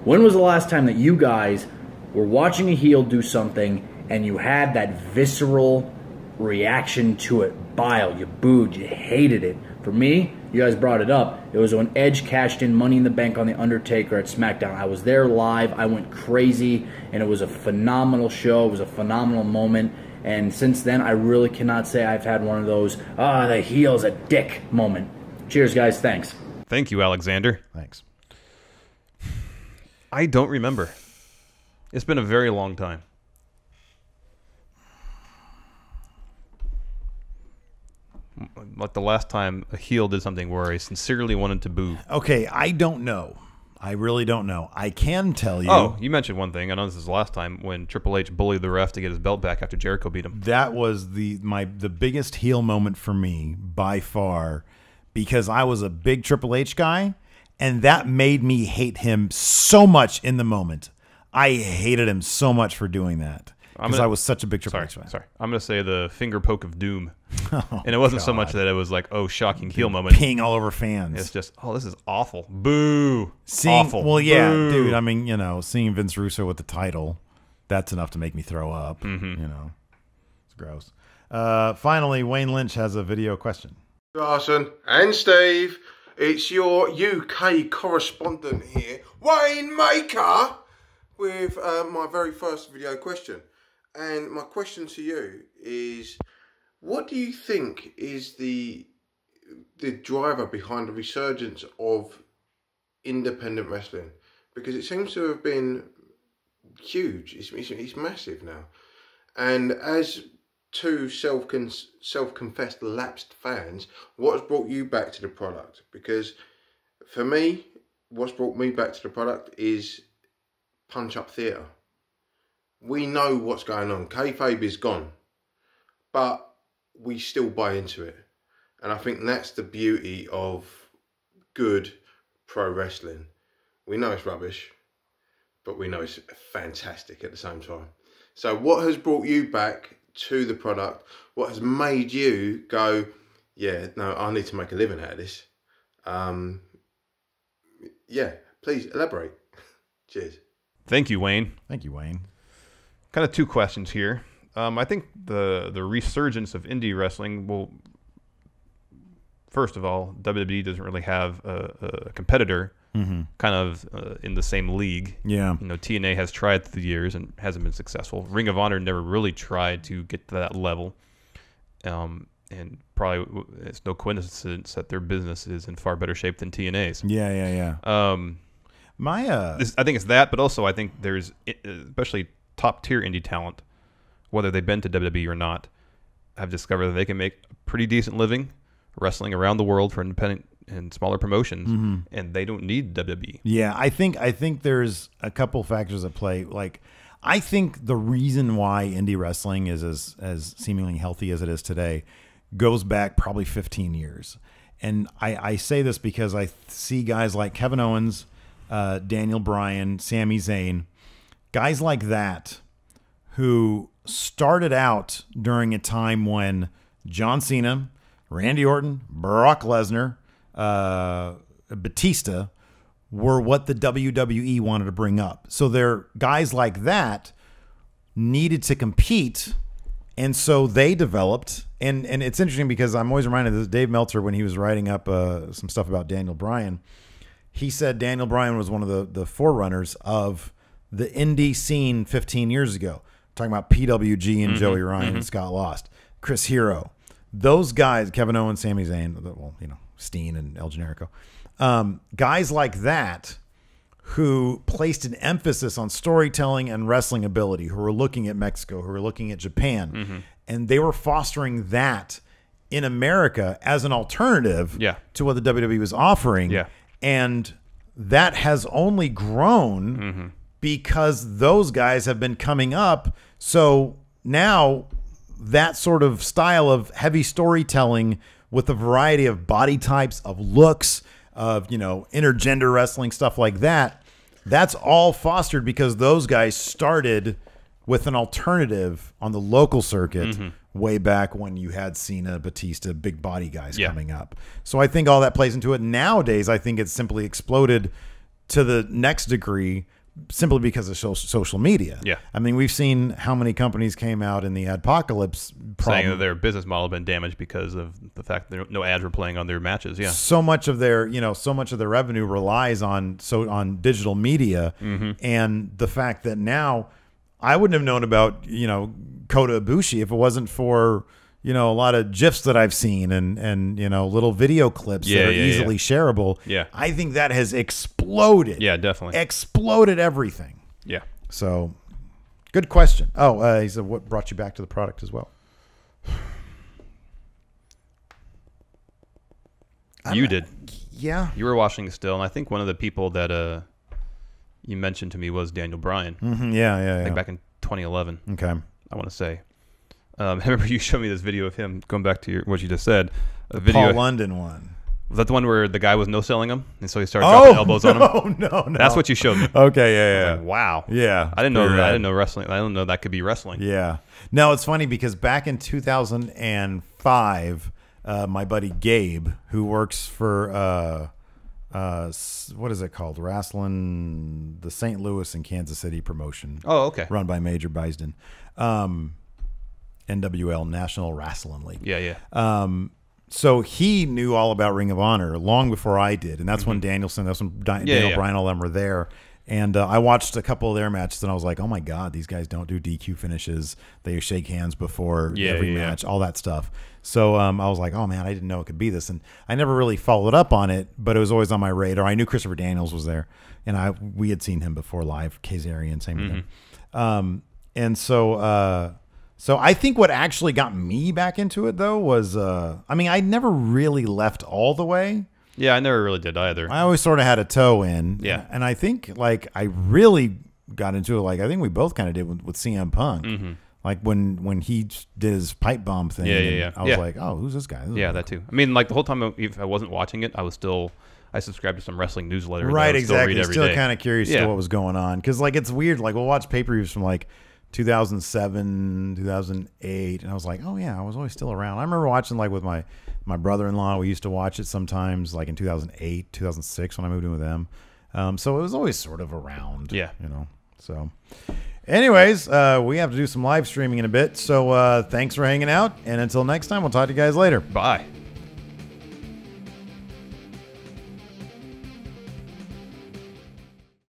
When was the last time that you guys were watching a heel do something and you had that visceral reaction to it? Bile, you booed, you hated it. For me, you guys brought it up. It was when Edge cashed in Money in the Bank on The Undertaker at SmackDown. I was there live. I went crazy, and it was a phenomenal show. It was a phenomenal moment. And since then, I really cannot say I've had one of those, the heel's a dick moment. Cheers, guys. Thanks. Thank you, Alexander. Thanks. I don't remember. It's been a very long time. Like the last time a heel did something where I sincerely wanted to boo. Okay, I don't know. I really don't know. I can tell you. Oh, you mentioned one thing. I know this is the last time when Triple H bullied the ref to get his belt back after Jericho beat him. That was the biggest heel moment for me by far, because I was a big Triple H guy, and that made me hate him so much in the moment. I hated him so much for doing that because I was such a big Triple H fan. Sorry, I'm going to say the finger poke of doom. Oh, and it wasn't so much that it was like, oh, shocking heel moment. Peeing all over fans. It's just, oh, this is awful. Boo. Awful. Well, yeah, Boo. dude. I mean, seeing Vince Russo with the title, that's enough to make me throw up. Mm-hmm. It's gross. Finally, Wayne Lynch has a video question. Larson and Steve, it's your UK correspondent here, Wayne Maker, with my very first video question. And my question to you is, what do you think is the driver behind the resurgence of independent wrestling? Because it seems to have been huge. It's massive now. And as two self-confessed lapsed fans, what has brought you back to the product? Because for me, what's brought me back to the product is punch-up theatre. We know what's going on. Kayfabe is gone. But we still buy into it. And I think that's the beauty of good pro wrestling. We know it's rubbish, but we know it's fantastic at the same time. So what has brought you back to the product? What has made you go, yeah, no, I need to make a living out of this? Yeah, please elaborate. Cheers. Thank you, Wayne. Thank you, Wayne. Kind of two questions here. I think the resurgence of indie wrestling will, first of all, WWE doesn't really have a competitor kind of in the same league. Yeah. TNA has tried through the years and hasn't been successful. Ring of Honor never really tried to get to that level. And probably it's no coincidence that their business is in far better shape than TNA's. Yeah. I think it's that, but also I think there's, especially top-tier indie talent, whether they've been to WWE or not, have discovered that they can make a pretty decent living wrestling around the world for independent and smaller promotions, and they don't need WWE. Yeah, I think there's a couple factors at play. Like, I think the reason why indie wrestling is as seemingly healthy as it is today goes back probably 15 years. And I say this because I see guys like Kevin Owens, Daniel Bryan, Sami Zayn, guys like that who started out during a time when John Cena, Randy Orton, Brock Lesnar, Batista were what the WWE wanted to bring up. So they're guys like that needed to compete, and so they developed. And it's interesting because I'm always reminded of Dave Meltzer when he was writing up some stuff about Daniel Bryan. He said Daniel Bryan was one of the forerunners of the indie scene 15 years ago. Talking about PWG and Joey Ryan and Scott Lost, Chris Hero, those guys, Kevin Owens, Sami Zayn, well, Steen and El Generico, guys like that who placed an emphasis on storytelling and wrestling ability, who were looking at Mexico, who were looking at Japan, and they were fostering that in America as an alternative to what the WWE was offering. And that has only grown because those guys have been coming up. So now that sort of style of heavy storytelling with a variety of body types, of looks, of, intergender wrestling, stuff like that, that's all fostered because those guys started with an alternative on the local circuit way back when you had Cena, Batista, big body guys coming up. So I think all that plays into it. Nowadays, I think it's simply exploded to the next degree simply because of social media. I mean, we've seen how many companies came out in the adpocalypse saying that their business model had been damaged because of the fact that no ads were playing on their matches. So much of their, so much of their revenue relies on digital media, and the fact that now I wouldn't have known about, Kota Ibushi if it wasn't for, a lot of GIFs that I've seen and little video clips that are easily shareable. I think that has exploded. Definitely. Exploded everything. So, good question. Oh, he said, what brought you back to the product as well? You did. Yeah. You were watching still, and I think one of the people that you mentioned to me was Daniel Bryan. Yeah. Like back in 2011. Okay. I want to say. I remember you showed me this video of him, going back to what you just said. The Paul London one. Was that the one where the guy was no-selling him? And so he started dropping elbows on him? No. That's what you showed me. Okay, yeah. Like, wow. Yeah. I didn't know wrestling. I didn't know that could be wrestling. Yeah. No, it's funny because back in 2005, my buddy Gabe, who works for what is it called? Wrestling, the St. Louis and Kansas City promotion. Oh, okay. Run by Major Bisden. NWL, National Wrestling League. Yeah. So he knew all about Ring of Honor long before I did, and that's when Daniel Bryan, all them were there. And I watched a couple of their matches, and I was like, oh my God, these guys don't do DQ finishes. They shake hands before every match, all that stuff. So I was like, oh man, I didn't know it could be this. And I never really followed up on it, but it was always on my radar. I knew Christopher Daniels was there, and we had seen him before live, Kazarian, same thing. And so I think what actually got me back into it, though, was, I never really left all the way. Yeah, I never really did either. I always sort of had a toe in. Yeah. And I think, I really got into it, I think we both kind of did with CM Punk. Like, when he did his pipe bomb thing. Yeah. I was like, oh, who's this guy? That too. I mean, the whole time if I wasn't watching it, I subscribed to some wrestling newsletter. Right, exactly. Still kind of curious to what was going on. Because, it's weird. We'll watch pay-per-views from, 2007, 2008, and I was like, oh yeah, I was always still around. I remember watching with my brother-in-law. We used to watch it sometimes in 2008, 2006 when I moved in with them. So it was always sort of around. So anyways, we have to do some live streaming in a bit. So thanks for hanging out, and until next time, we'll talk to you guys later. Bye.